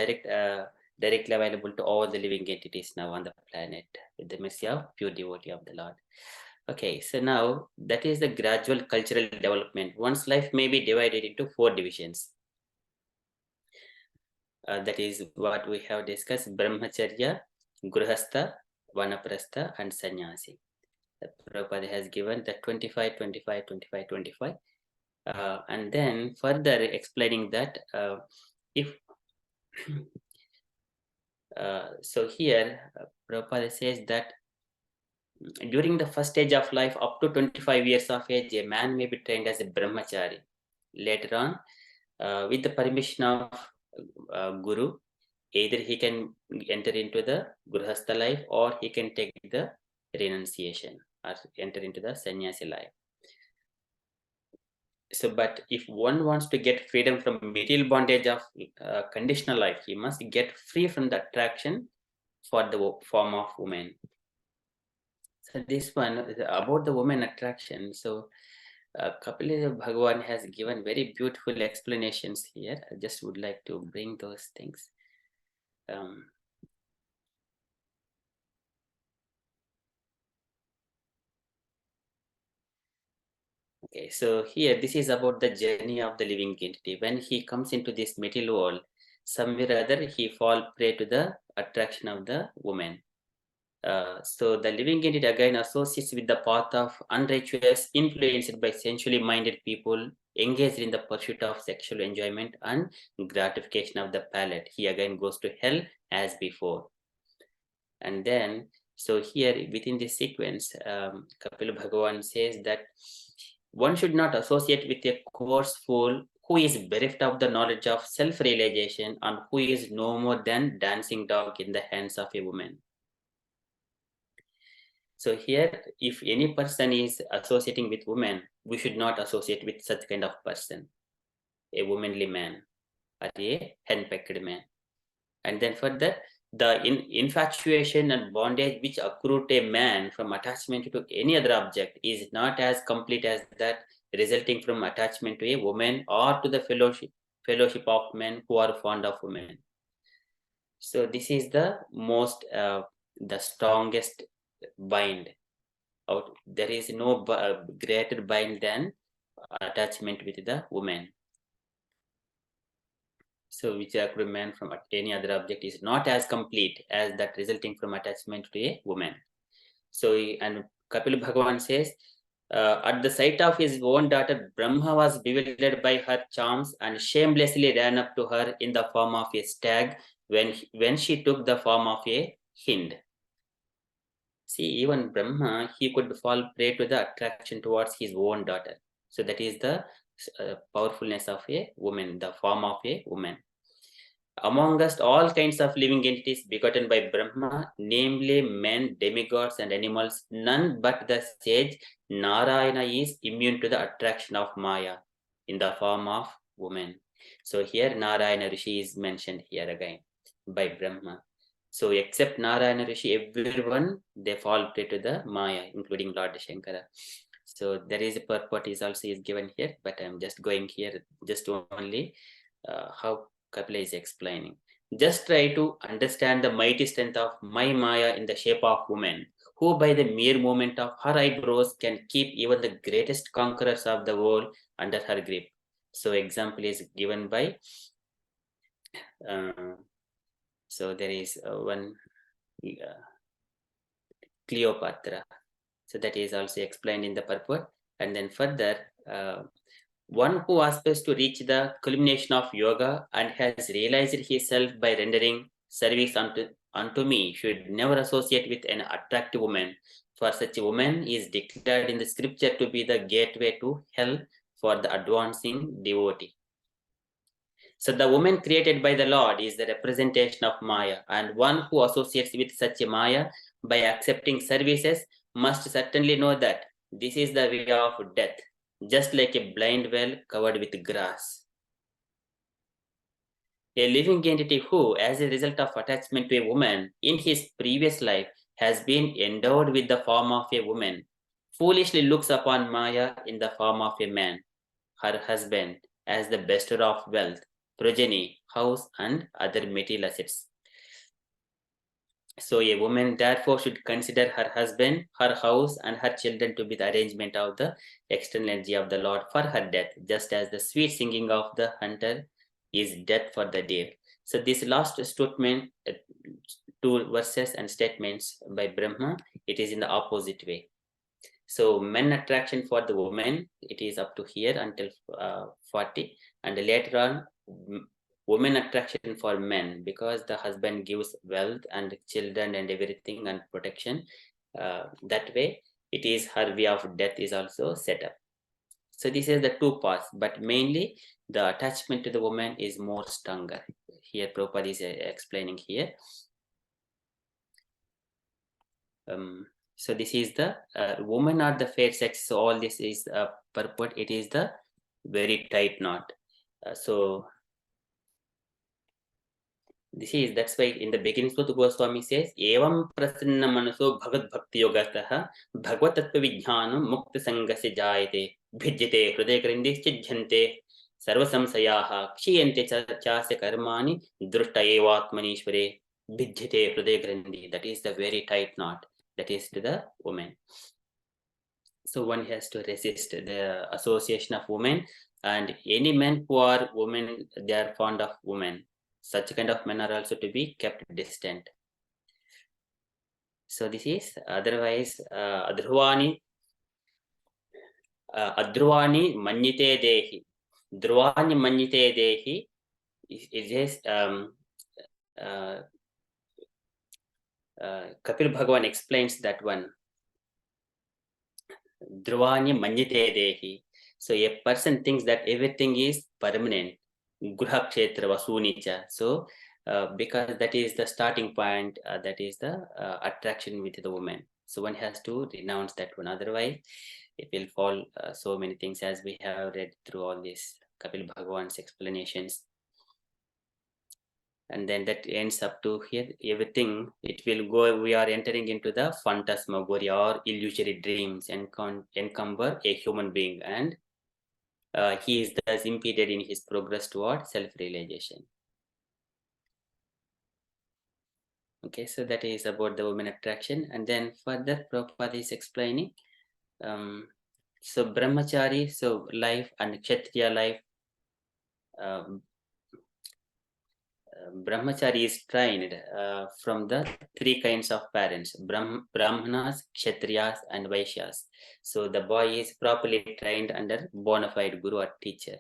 directly available to all the living entities now on the planet with the mercy of pure devotee of the Lord. Okay, so now that is the gradual cultural development. One's life may be divided into 4 divisions. That is what we have discussed: Brahmacharya, Grihastha, Vanaprastha, and Sannyasi. Prabhupada has given the 25, 25, 25, 25. And then further explaining that if so here Prabhupada says that during the first stage of life, up to 25 years of age, a man may be trained as a brahmachari. Later on, with the permission of Guru, either he can enter into the Grihastha life or he can take the renunciation or enter into the sannyasi life. So, but if one wants to get freedom from material bondage of conditional life, he must get free from the attraction for the form of woman. So this one is about the woman attraction. So Kapila Bhagavan has given very beautiful explanations here. I just would like to bring those things. Okay, so here this is about the journey of the living entity. When he comes into this material world, somewhere or other he fall prey to the attraction of the woman. So the living entity again associates with the path of unrighteous, influenced by sensually minded people, engaged in the pursuit of sexual enjoyment and gratification of the palate. He again goes to hell as before. And then, so here within this sequence, Kapila Bhagavan says that one should not associate with a coarse fool who is bereft of the knowledge of self-realization and who is no more than dancing dog in the hands of a woman. So here, if any person is associating with women, we should not associate with such kind of person, a womanly man or a henpecked man. And then further, the infatuation and bondage which accrue to a man from attachment to any other object is not as complete as that resulting from attachment to a woman or to the fellowship of men who are fond of women. So this is the most, the strongest bind. There is no greater bind than attachment with the woman. So which accrue man from any other object is not as complete as that resulting from attachment to a woman. So, and Kapila Bhagavan says, at the sight of his own daughter, Brahma was bewildered by her charms and shamelessly ran up to her in the form of a stag when she took the form of a hind. See, even Brahma, he could fall prey to the attraction towards his own daughter. So that is the powerfulness of a woman, the form of a woman. Amongst all kinds of living entities begotten by Brahma, namely men, demigods, and animals, none but the sage Narayana is immune to the attraction of Maya in the form of woman. So here Narayana Rishi is mentioned here again by Brahma. So except Narayana Rishi, everyone, they fall prey to the Maya, including Lord Shankara. So there is a purport is also is given here, but I'm just going here just only how Kapila is explaining. Just try to understand the mighty strength of my Maya in the shape of woman, who by the mere movement of her eyebrows can keep even the greatest conquerors of the world under her grip. So example is given by, so there is one Cleopatra. So that is also explained in the purport. And then further, one who aspires to reach the culmination of yoga and has realized himself by rendering service unto me should never associate with an attractive woman. For such a woman is declared in the scripture to be the gateway to hell for the advancing devotee. So the woman created by the Lord is the representation of Maya, and one who associates with such a Maya by accepting services must certainly know that this is the way of death, just like a blind well covered with grass. A living entity who, as a result of attachment to a woman in his previous life, has been endowed with the form of a woman, foolishly looks upon Maya in the form of a man, her husband, as the bestower of wealth, progeny, house, and other material assets. So a woman therefore should consider her husband, her house, and her children to be the arrangement of the external energy of the Lord for her death, just as the sweet singing of the hunter is death for the deer. So this last statement, two verses and statements by Brahma, it is in the opposite way. So men attraction for the woman, it is up to here until 40, and later on women attraction for men, because the husband gives wealth and children and everything and protection. That way it is her way of death is also set up. So this is the two parts, but mainly the attachment to the woman is more stronger. Here Prabhupada is explaining here. So this is the woman are the fair sex. So all this is purport. It is the very tight knot. So this is, that's why in the beginning Suta Goswami says, Evam prasanna manaso bhagavad bhakti yogatah bhagavad tattva vijnanam mukta sangasya jayate bhijyate hridaya grindhi chijjhante sarva samsayaha kshiyante chasya karmani drushta evatmanishvare bhijyate hridaya grindhi. That is the very tight knot. That is to the woman. So one has to resist the association of women, and any men who are women, they are fond of women. Such kind of men are also to be kept distant. So this is otherwise adhruvani manyite dehi. Dhruvani manyite dehi is Kapil Bhagavan explains that one. Dhruvani manyite dehi. So a person thinks that everything is permanent. Gruha kshetra vasunicha. So because that is the starting point, that is the attraction with the woman. So one has to renounce that one. Otherwise, it will fall so many things, as we have read through all this Kapil Bhagavan's explanations. And then that ends up to here, everything, it will go, we are entering into the phantasmagoria or illusory dreams and encumber a human being, and he is thus impeded in his progress toward self-realization. Okay, so that is about the woman attraction. And then further Prabhupada is explaining, so brahmachari, so life, and kshatriya life, brahmachari is trained from the three kinds of parents, brahmanas, kshatriyas, and vaishyas. So the boy is properly trained under bona fide guru or teacher.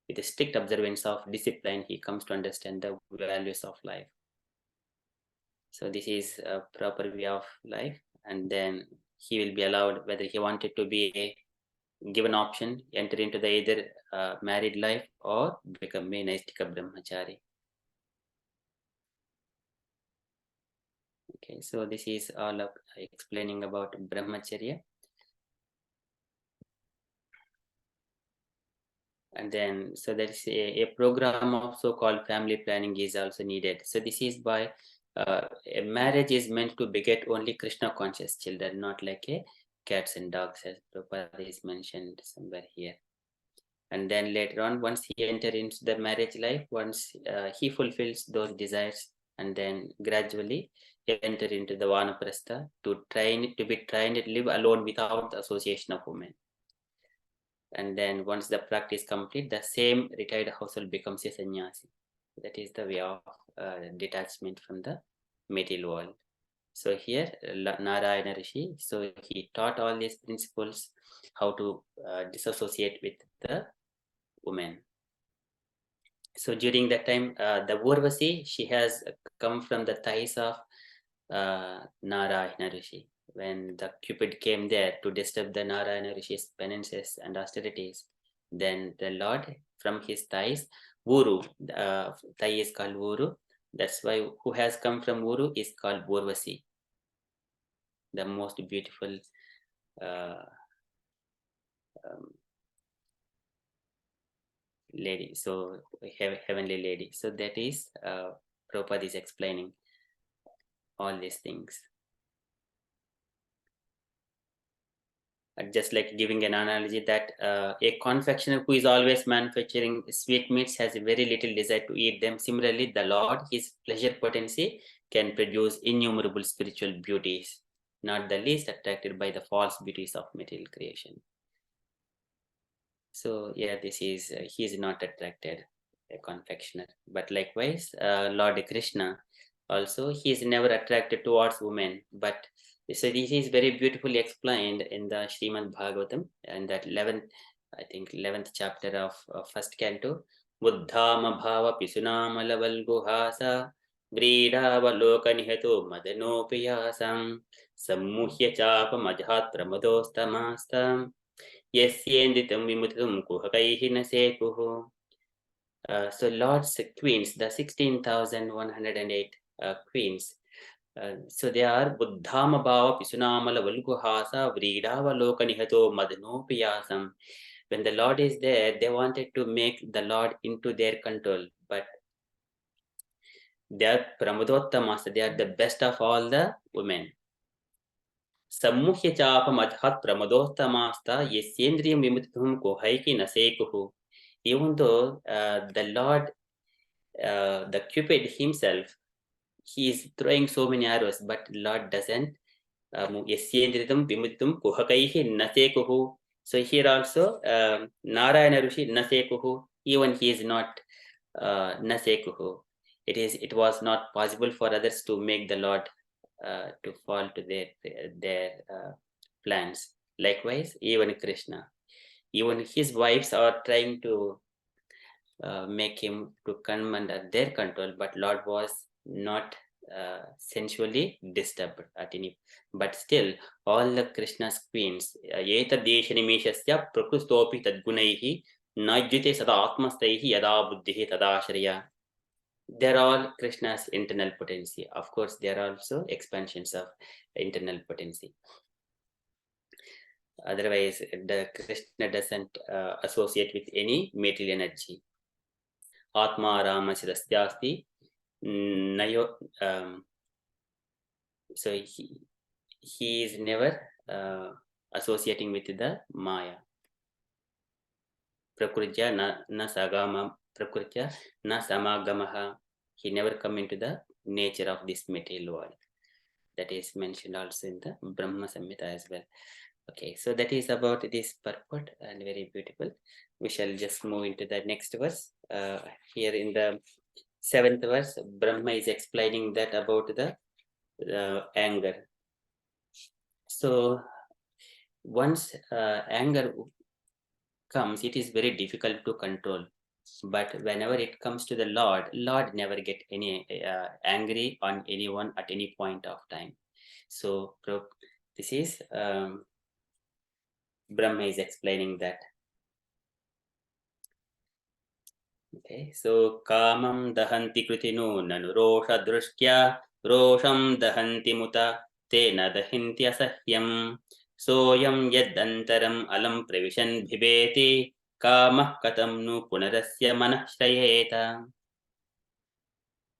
With a strict observance of discipline, he comes to understand the values of life. So this is a proper way of life, and then he will be allowed, whether he wanted to be given option, enter into the either married life or become a naistika brahmachari. Okay, so this is all of explaining about brahmacharya. And then, so there is a program of so-called family planning is also needed. So this is by a marriage is meant to beget only Krishna conscious children, not like a cats and dogs, as Prabhupada is mentioned somewhere here. And then later on, once he enters into the marriage life, once he fulfills those desires, and then gradually enter into the vanaprastha to be trained to live alone without the association of women. And then once the practice complete, the same retired household becomes a sannyasi. That is the way of detachment from the material world. So here Narayana Rishi, so he taught all these principles, how to disassociate with the woman. So during that time, the Urvasi, she has come from the thighs of Narayana Rishi. When the Cupid came there to disturb the Narayana Rishi's penances and austerities, Then the Lord, from his thighs, Vuru, thigh is called Vuru. That's why who has come from Vuru is called Urvasi, the most beautiful lady, so heavenly lady. So that is Prabhupada is explaining all these things. Just like giving an analogy that a confectioner who is always manufacturing sweetmeats has very little desire to eat them. Similarly, the Lord, his pleasure potency, can produce innumerable spiritual beauties, not the least attracted by the false beauties of material creation. So yeah, this is he is not attracted, a confectioner. But likewise, Lord Krishna also, he is never attracted towards women. But so this is very beautifully explained in the Srimad Bhagavatam, and that 11th chapter of first canto. Buddhama bhava pisunamala valguhasa व्रीडावलोक निहतो मदनोपयासं सम्मुह्य चाप मजहात् प्रमदोस्तमास्तं यस्येन्दितं विमुतितं कुहकैः न सेतुः. So Lord's queens, the 16,108 queens, so they are Buddhama Bhava Pisunamala Valguhasa Vridavaloka Nihato Madnopiyasam. When the Lord is there, they wanted to make the Lord into their control, but they are Pramadottamas, they are the best of all the women. Sammuhya chapa madhat pramadottamasta yesyendriyam vimutitum kohaiki nasekuhu. Even though the Lord, the Cupid himself, he is throwing so many arrows, but Lord doesn't. Yasyendritam vimutitum kohakaihi nasekuhu. So here also, Narayana Rishi nasekuhu, even he is not nasekuhu. It was not possible for others to make the Lord to fall to their plans. Likewise, even Krishna, even his wives are trying to make him to come under their control, but Lord was not sensually disturbed at any. But still, all the Krishna's queens, Yeta Deshanimeshasya Prakustopi Tadgunaihi Najyute Sada Atmastaihi Yada Buddhihi Tadashraya. They're all Krishna's internal potency. Of course, there are also expansions of internal potency. Otherwise, the Krishna doesn't associate with any material energy. Atma Rama Sidastyasti Nayo. So he is never associating with the Maya. Prakritya na sagama prakritya na samagamaha. He never come into the nature of this material world. That is mentioned also in the Brahma Samhita as well. Okay, so that is about this purport and very beautiful. We shall just move into the next verse. Here in the 7th verse, Brahma is explaining that about the anger. So once anger comes, it is very difficult to control. But whenever it comes to the Lord never get any angry on anyone at any point of time. So this is Brahma is explaining that. Okay, so kamam dahanti kritinu nanu rosha drushtya rosham dahanti muta tena dahinti asahyam soyam yadantaram alam pravishan bhibeti kamah katam nu punarasya manah shrayeta.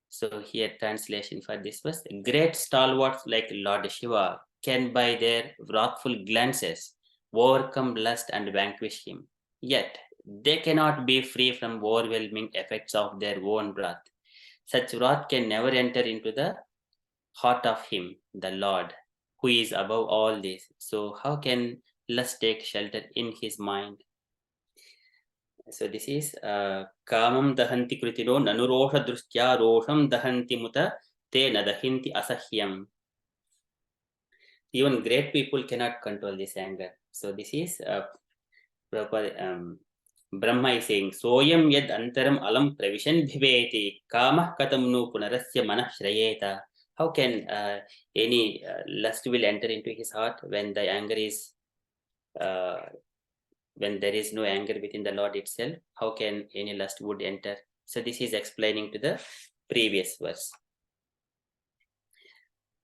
So here translation for this was, great stalwarts like Lord Shiva can by their wrathful glances overcome lust and vanquish him. Yet they cannot be free from overwhelming effects of their own wrath. Such wrath can never enter into the heart of him, the Lord, who is above all this. So how can lust take shelter in his mind? So this is kamam dahanti kritino nanurosha drustya rosham dahanti muta te nadahinti asahyam. Even great people cannot control this anger. So this is Brahma is saying, soyam yad antaram alam pravishan bhiveti kamah katam nu punarasya manah shrayeta. How can any lust will enter into his heart when the anger is When there is no anger within the Lord itself, how can any lust would enter? So this is explaining to the previous verse.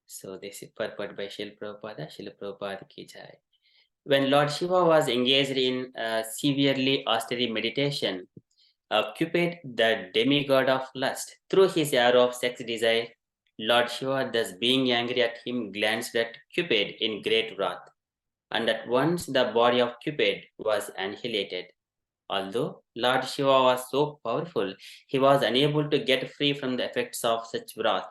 So this is purport by Srila Prabhupada ki jai. When Lord Shiva was engaged in severely austere meditation, Cupid, the demigod of lust, threw his arrow of sex desire. Lord Shiva, thus being angry at him, glanced at Cupid in great wrath, and at once the body of Cupid was annihilated. Although Lord Shiva was so powerful, he was unable to get free from the effects of such wrath.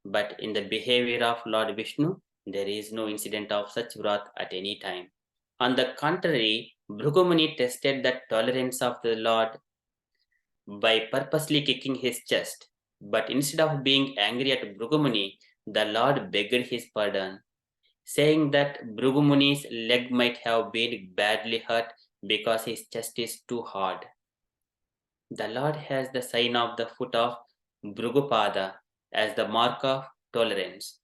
But in the behavior of Lord Vishnu, there is no incident of such wrath at any time. On the contrary, Bhrugumuni tested the tolerance of the Lord by purposely kicking his chest. But instead of being angry at Bhrugumuni, the Lord begged his pardon, saying that Bhrugumuni's leg might have been badly hurt because his chest is too hard. The Lord has the sign of the foot of Bhrugupada as the mark of tolerance.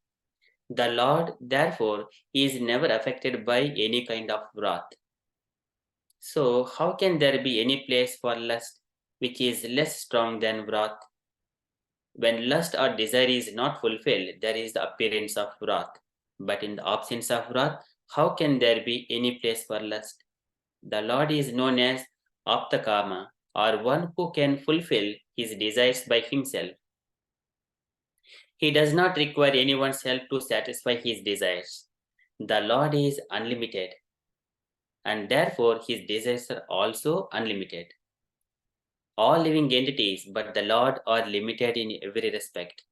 The Lord, therefore, is never affected by any kind of wrath. So, how can there be any place for lust which is less strong than wrath? When lust or desire is not fulfilled, there is the appearance of wrath. But in the absence of wrath, how can there be any place for lust? The Lord is known as Aptakama, or one who can fulfill his desires by himself. He does not require anyone's help to satisfy his desires. The Lord is unlimited, and therefore his desires are also unlimited. All living entities but the Lord are limited in every respect.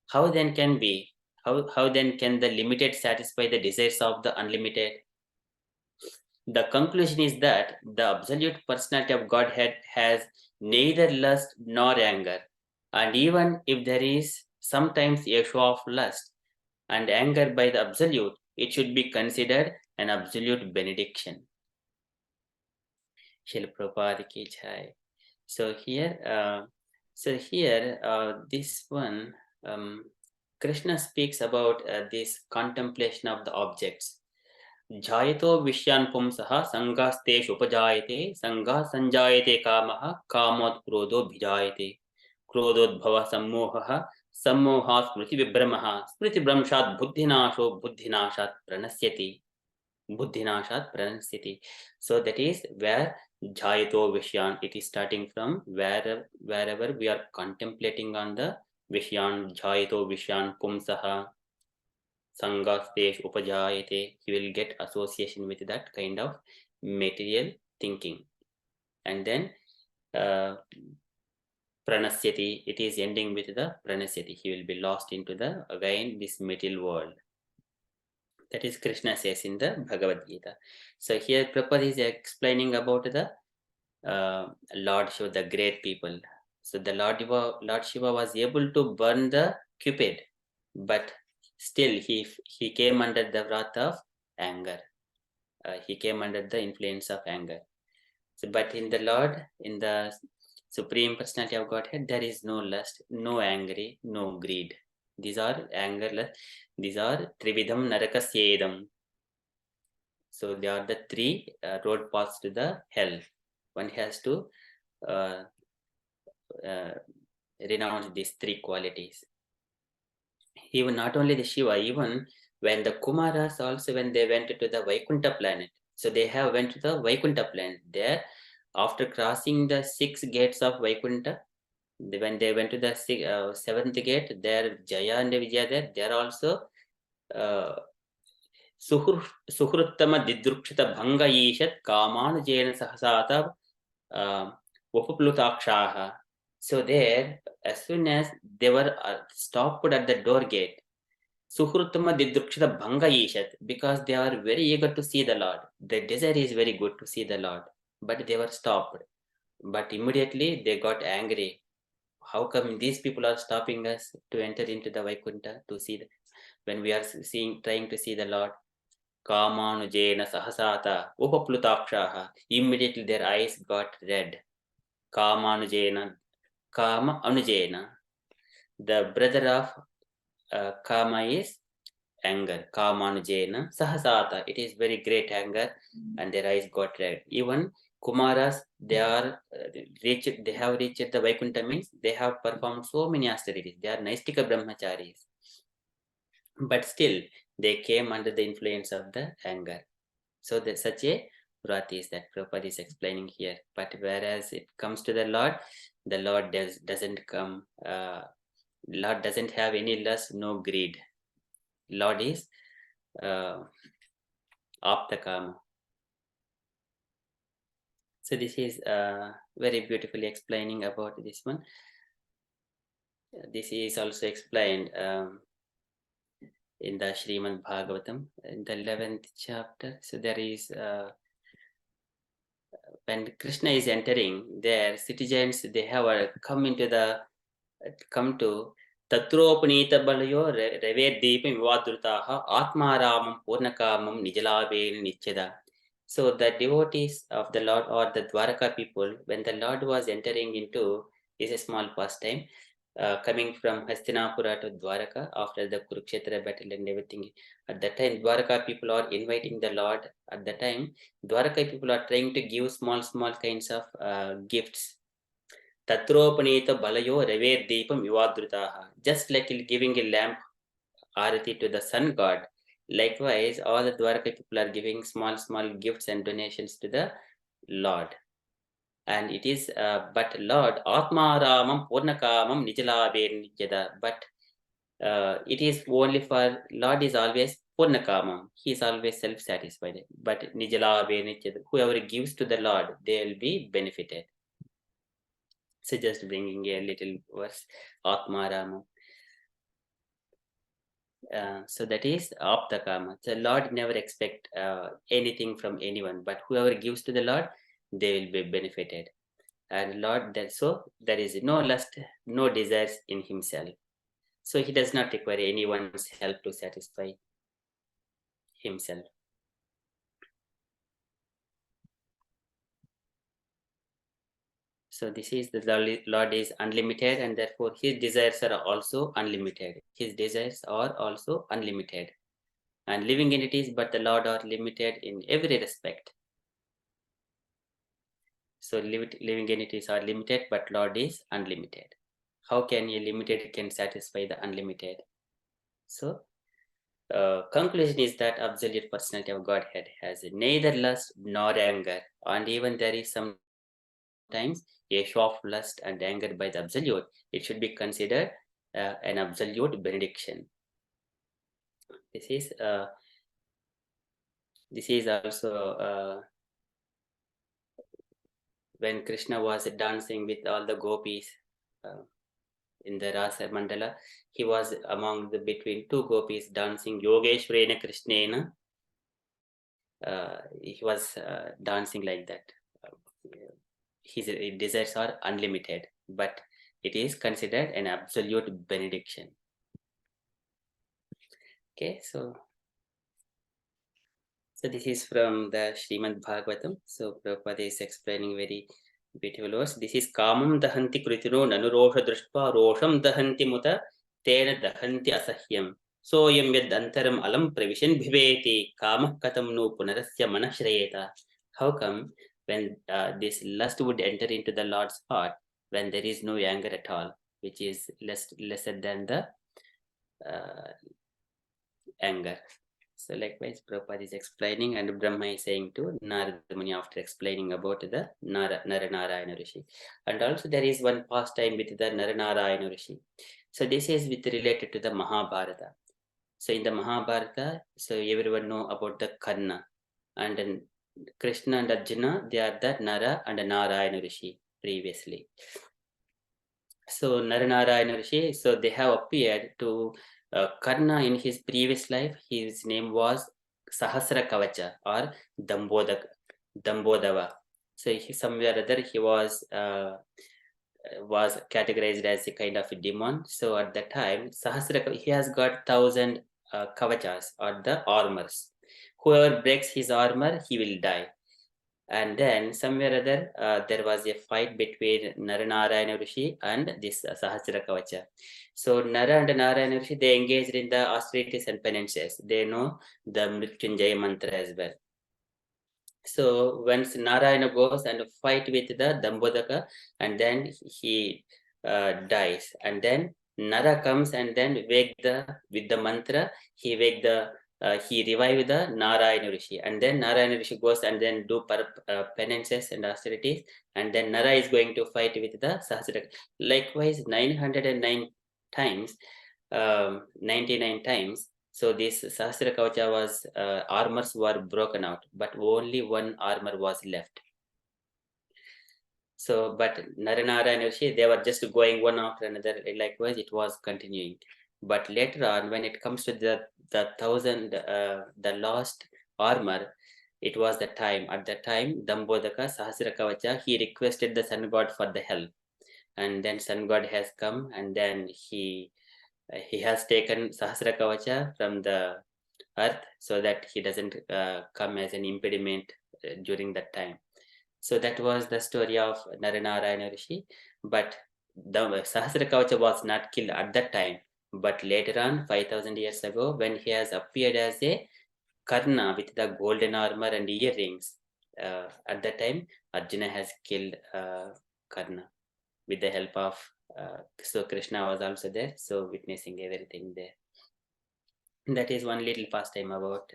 How then can the limited satisfy the desires of the unlimited? The conclusion is that the absolute personality of Godhead has neither lust nor anger. And even if there is sometimes a show of lust and anger by the absolute, it should be considered an absolute benediction. Srila Prabhupada ki jai. So here, this one, Krishna speaks about this contemplation of the objects. Jayito Vishyan Pumsaha Sangastes Upajayate Sangha Sanjayate Kamaha Kamot Krodho Bhijayate Krodhodbhava Sammohaha Sammoha Smriti Vibramaha Smriti Brahmshat Buddhinasho Buddhinashat Pranasyati Buddhinashat Pranasyati. So that is where Jayito Vishyan, it is starting from wherever we are contemplating on the Vishyan, Jayito Vishyan Pumsaha Sangastesh Upajayate, he will get association with that kind of material thinking. And then Pranasyati, it is ending with the Pranasyati. He will be lost into the, again, this material world. That is Krishna says in the Bhagavad Gita. So here Prabhupada is explaining about the Lord Shiva, the great people. So the Lord Shiva was able to burn the Cupid, but still he came under the wrath of anger. He came under the influence of anger. So, but in the Lord, in the Supreme Personality of Godhead, there is no lust, no anger, no greed. These are angerless. These are Trividham Narakasyedam. So they are the three road paths to the hell. One has to renounce these three qualities. Even not only the Shiva, even when the Kumaras also, when they went to the Vaikuntha planet, so they have went to the Vaikuntha planet. There, after crossing the 6 gates of Vaikuntha, when they went to the 7th gate, there Jaya and Vijaya, there also Suhruttama Didrukshita Bhanga Ishat Kamanujena Sahasata Upaplutakshāha. So there, as soon as they were stopped at the door gate, Suhruttama Didrukshita Bhanga Ishat, because they are very eager to see the Lord. The desire is very good to see the Lord, but they were stopped. But immediately they got angry. How come these people are stopping us to enter into the Vaikuntha to see when we are trying to see the Lord? Kamanujena Sahasata Upaplutakshaha. Immediately their eyes got red. Kamanujena, Kama Anujena. The brother of Kama is anger. Kamanujena Sahasata. It is very great anger, and their eyes got red. Even Kumaras, they have reached the Vaikuntha, means they have performed so many austerities. They are Naistika Brahmacharis. But still, they came under the influence of the anger. So that such a vrati is that Prabhupada is explaining here. But whereas it comes to the Lord doesn't come. Lord doesn't have any lust, no greed. Lord is Aptakama. So this is very beautifully explaining about this one. This is also explained in the Srimad Bhagavatam in the 11th chapter. So there is when Krishna is entering, their citizens, they have come to Tatropanita Balayo Reve Deepam Vivadrutaha Atmaramam Purnakamam Nijalabel Nicheda. So the devotees of the Lord, or the Dwaraka people, when the Lord was entering into this small pastime, coming from Hastinapura to Dwaraka after the Kurukshetra battle and everything, at that time Dwaraka people are inviting the Lord. At that time, Dwaraka people are trying to give small kinds of gifts. Tatropanita balayo reve deepam vivadrutaha. Just like giving a lamp arati to the sun god, likewise all the Dwaraka people are giving small gifts and donations to the Lord. And it is but Lord Atmaramam Purnakamam Nijalaben Nijada. But it is only for Lord is always Purnakamam. He is always self-satisfied. But Nijalaben Nijada, whoever gives to the Lord, they will be benefited. So just bringing a little verse, Atmarama. So that is Aptakama. So Lord never expect anything from anyone, but whoever gives to the Lord, they will be benefited. And Lord, so there is no lust, no desires in himself. So he does not require anyone's help to satisfy himself. So this is the Lord is unlimited, and therefore his desires are also unlimited. His desires are also unlimited. And living entities, but the Lord are limited in every respect. So living entities are limited, but Lord is unlimited. How can a limited can satisfy the unlimited? So conclusion is that absolute personality of Godhead has neither lust nor anger, and even there is sometimes a show of lust and anger by the absolute. It should be considered an absolute benediction. This is also when Krishna was dancing with all the gopis in the Rasa Mandala, he was among between two gopis dancing Yogeshwarena Krishnena. He was dancing like that. His desires are unlimited, but it is considered an absolute benediction. Okay, so this is from the Srimad Bhagavatam. So Prabhupada is explaining very beautiful verse. This is Kamam dahanti kritino nanurosha drushpa rosham dahanti muta tena dahanti asahyam. So yam yad antaram alam pravishan bhiveti kama katam nu punarasya manashrayeta. How come when this lust would enter into the Lord's heart when there is no anger at all, which is lesser than the anger? So likewise, Prabhupada is explaining, and Brahma is saying to Narada Muni after explaining about the Naranarayana Rishi. And also there is one pastime with the Naranarayana Rishi. So this is related to the Mahabharata. So in the Mahabharata, so everyone know about the Karna. And then Krishna and Arjuna, they are the Nara and Narayana Rishi previously. So Naranarayana Rishi, so they have appeared to Karna in his previous life. His name was Sahasra Kavacha or Dambodava. So somewhere or other he was categorized as a kind of a demon. So at that time, he has got 1,000 kavachas or the armors. Whoever breaks his armor, he will die. And then somewhere or other, there was a fight between Naranarayana Rishi and this Sahasra Kavacha. So Nara and Narayana Rishi, they engaged in the austerities and penances. They know the Mrityunjaya mantra as well. So once Narayana goes and fight with the Dambodaka, and then he dies, and then Nara comes and then wake with the mantra, he revive the Narayana Rishi, and then Narayana Rishi goes and then do penances and austerities, and then Nara is going to fight with the Sahasra. Likewise, 909 times, 99 times. So this Sahasra Kavacha was, armors were broken out, but only one armor was left. So, but Naranara and they were just going one after another. Likewise, it was continuing. But later on, when it comes to the last armor, it was the time. At that time, Dambodaka Sahasra Kavacha, he requested the sun god for the help, and then sun god has come, and then he has taken Sahasra Kavacha from the earth so that he doesn't come as an impediment during that time. So that was the story of Naranarayana Rishi. But the Sahasra Kavacha was not killed at that time. But later on, 5,000 years ago, when he has appeared as a Karna with the golden armor and earrings, at that time, Arjuna has killed Karna with the help of, so Krishna was also there, so witnessing everything there. That is one little pastime about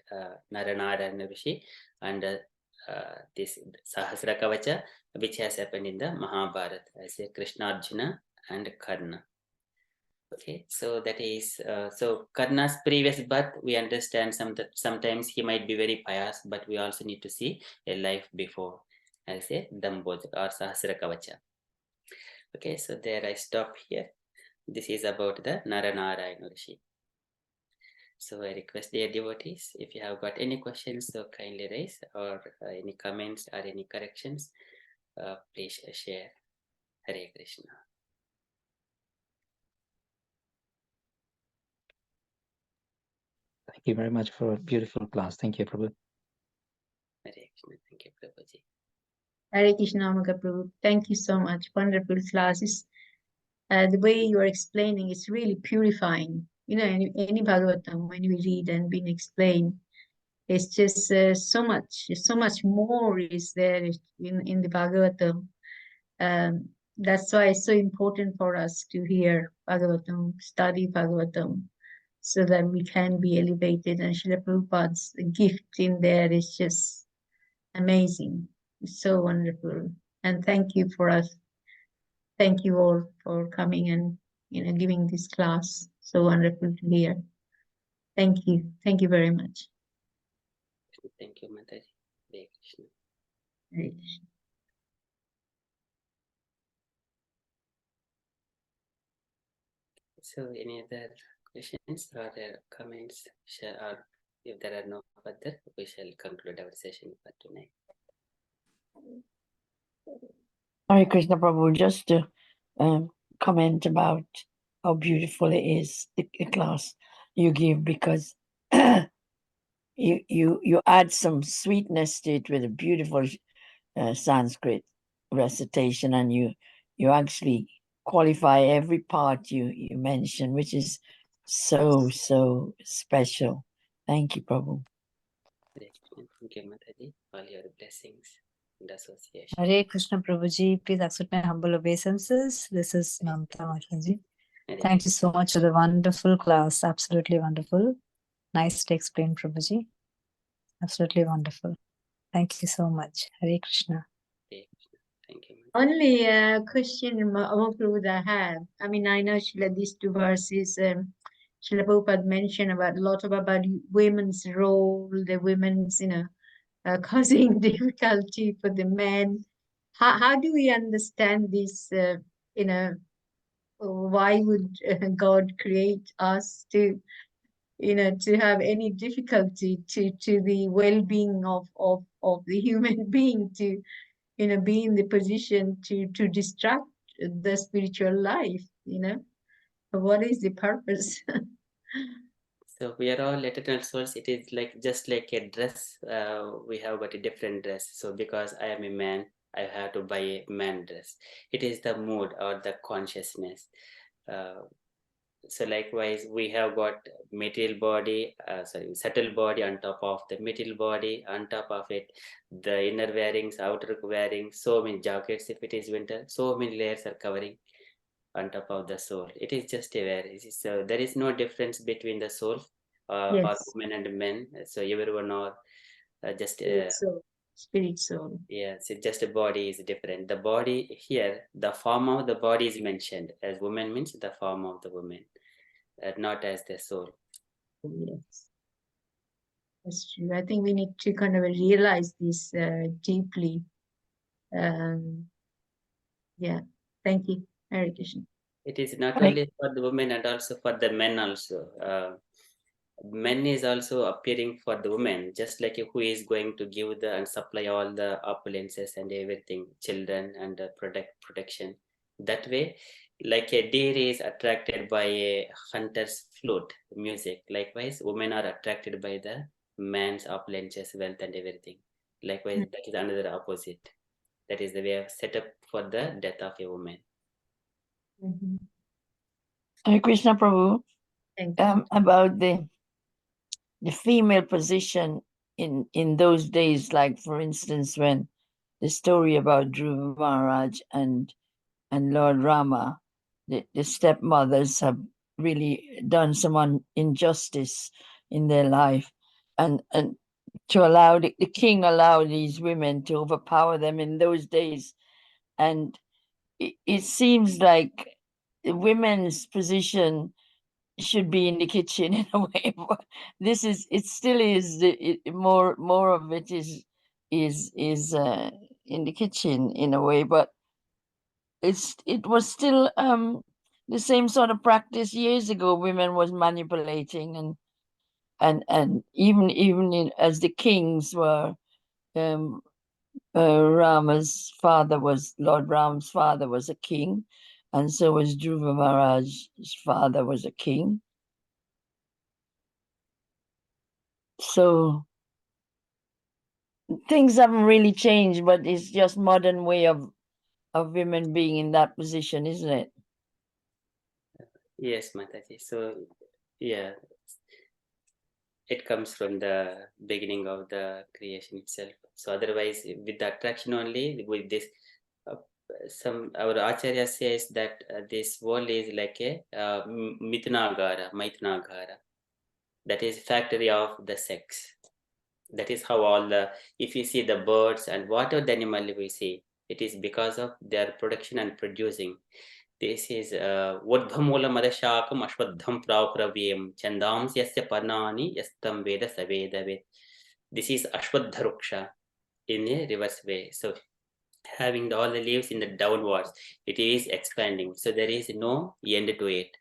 Naranarayana Rishi and this Sahasra Kavacha, which has happened in the Mahabharata as a Krishna, Arjuna and Karna. Okay, so that is, so Karna's previous birth, we understand sometimes he might be very pious, but we also need to see a life before as a Dambodhaka or Sahasra Kavacha. Okay, so there I stop here. This is about the Naranarayana Rishi. So I request dear devotees, if you have got any questions, so kindly raise, or any comments or any corrections, please share. Hare Krishna. Thank you very much for a beautiful class. Thank you, Prabhu. Hare Krishna. Thank you, Prabhuji. Hare Krishna, Amogha Prabhu. Thank you so much. Wonderful classes. The way you are explaining is really purifying. You know, any Bhagavatam, when we read and been explained, it's just so much more is there in the Bhagavatam. That's why it's so important for us to hear Bhagavatam, study Bhagavatam, so that we can be elevated. And Srila Prabhupada's gift in there is just amazing. It's so wonderful. And thank you for us. Thank you all for coming and giving this class. So wonderful to hear. Thank you. Thank you very much. Thank you, Mataji. Hare Krishna. Hare Krishna. So any other questions or comments? Or if there are no further, we shall conclude our session for tonight. Hare Krishna Prabhu, just to comment about how beautiful it is, the class you give, because you add some sweetness to it with a beautiful Sanskrit recitation, and you actually qualify every part you mention, which is so special. Thank you, Prabhu. Thank you, Mataji, all your blessings and association. Hare Krishna Prabhuji, please accept my humble obeisances. This is Mamta Mataji. Thank you so much for the wonderful class. Absolutely wonderful. Nice to explain, Prabhuji. Absolutely wonderful. Thank you so much. Hare Krishna. Thank you. Only a question Prabhupada I have. I mean, I know Srila, these two verses, Srila Prabhupada mentioned about a lot about women's role, the women's, causing difficulty for the men. How do we understand this? Why would God create us to have any difficulty to the well-being of the human being, to be in the position to distract the spiritual life? What is the purpose? So we are all eternal souls. It is like just like a dress. We have got a different dress. So because I am a man, I have to buy a man dress. It is the mood or the consciousness. So likewise, we have got material body, subtle body on top of the material body. On top of it, the inner wearings, outer wearings. So many jackets if it is winter. So many layers are covering on top of the soul. It is just a wear. So there is no difference between the soul or Yes. women and men. So everyone are just Spirit soul. yes, it's just a body is different. The body here, the form of the body is mentioned as woman means the form of the woman, not as the soul. Yes. That's true. I think we need to kind of realize this deeply. Yeah. Thank you, Hare Krishna. It is not only for the women and also for the men also. Men is also appearing for the women, just like who is going to give the and supply all the opulences and everything, children and protection. That way, like a deer is attracted by a hunter's flute music. Likewise, women are attracted by the man's opulences, wealth and everything. Likewise, that is another opposite. That is the way of set up for the death of a woman. Hare Krishna Prabhu, Thank you. about the female position in those days, like for instance, when the story about Dhruva Maharaj and Lord Rama, the stepmothers have really done some injustice in their life, and to allow the king allowed these women to overpower them in those days, and it seems like the women's position should be in the kitchen in a way, but it still is more of it is in the kitchen in a way, but it was still the same sort of practice years ago. Women was manipulating and even as the kings were, Rama's father was Lord Ram's father was a king, and so was Dhruva Maharaj's father was a king. So things haven't really changed, but it's just modern way of women being in that position, isn't it? Yes, Mataji. So, yeah, it comes from the beginning of the creation itself. So, otherwise, with the attraction only, with this, our Acharya says that this world is like a Maitunagara. That is factory of the sex. That is how all the, if you see the birds and whatever the animal we see, it is because of their production and producing. This is Urdhvamula Madashakam Ashwadham Pravravayam Chandams Yasya Parnani Yastam Veda Savedavet. This is Ashwadharuksha in a reverse way. So having all the leaves in the downwards, it is expanding. So there is no end to it.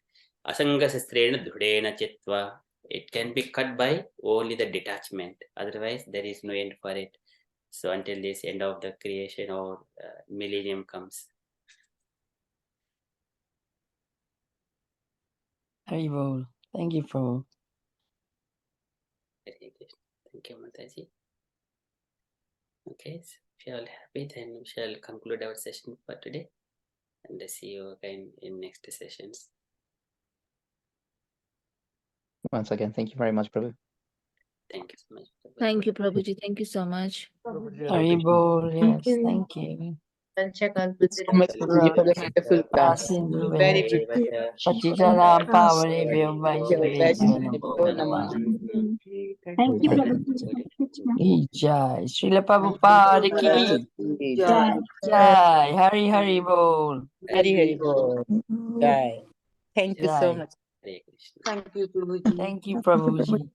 Asanga Sastrena Dhudena Chitva. It can be cut by only the detachment. Otherwise, there is no end for it. So until this end of the creation or millennium comes. Haribol. Thank you, Prabhu. Thank you, Mataji. Okay, so if you are all happy, then we shall conclude our session for today. And see you again in next sessions. Once again, thank you very much, Prabhu. Thank you so much. Thank you, Prabhuji. Thank you so much. Haribol, yes, thank you. I'll check out So much, Prabhuji, for the wonderful class. Very beautiful. Patitanam Pavanebhyo Thank you. Vaishnavebhyo Namo Namah. Thank you, Prabhuji. Jai Srila Prabhupada ki Jai. Hari Bol. Hari Hari Bol. Jai. Thank you so Jai. much. Hare Krishna. Thank you, Prabhuji. Thank you, Prabhuji.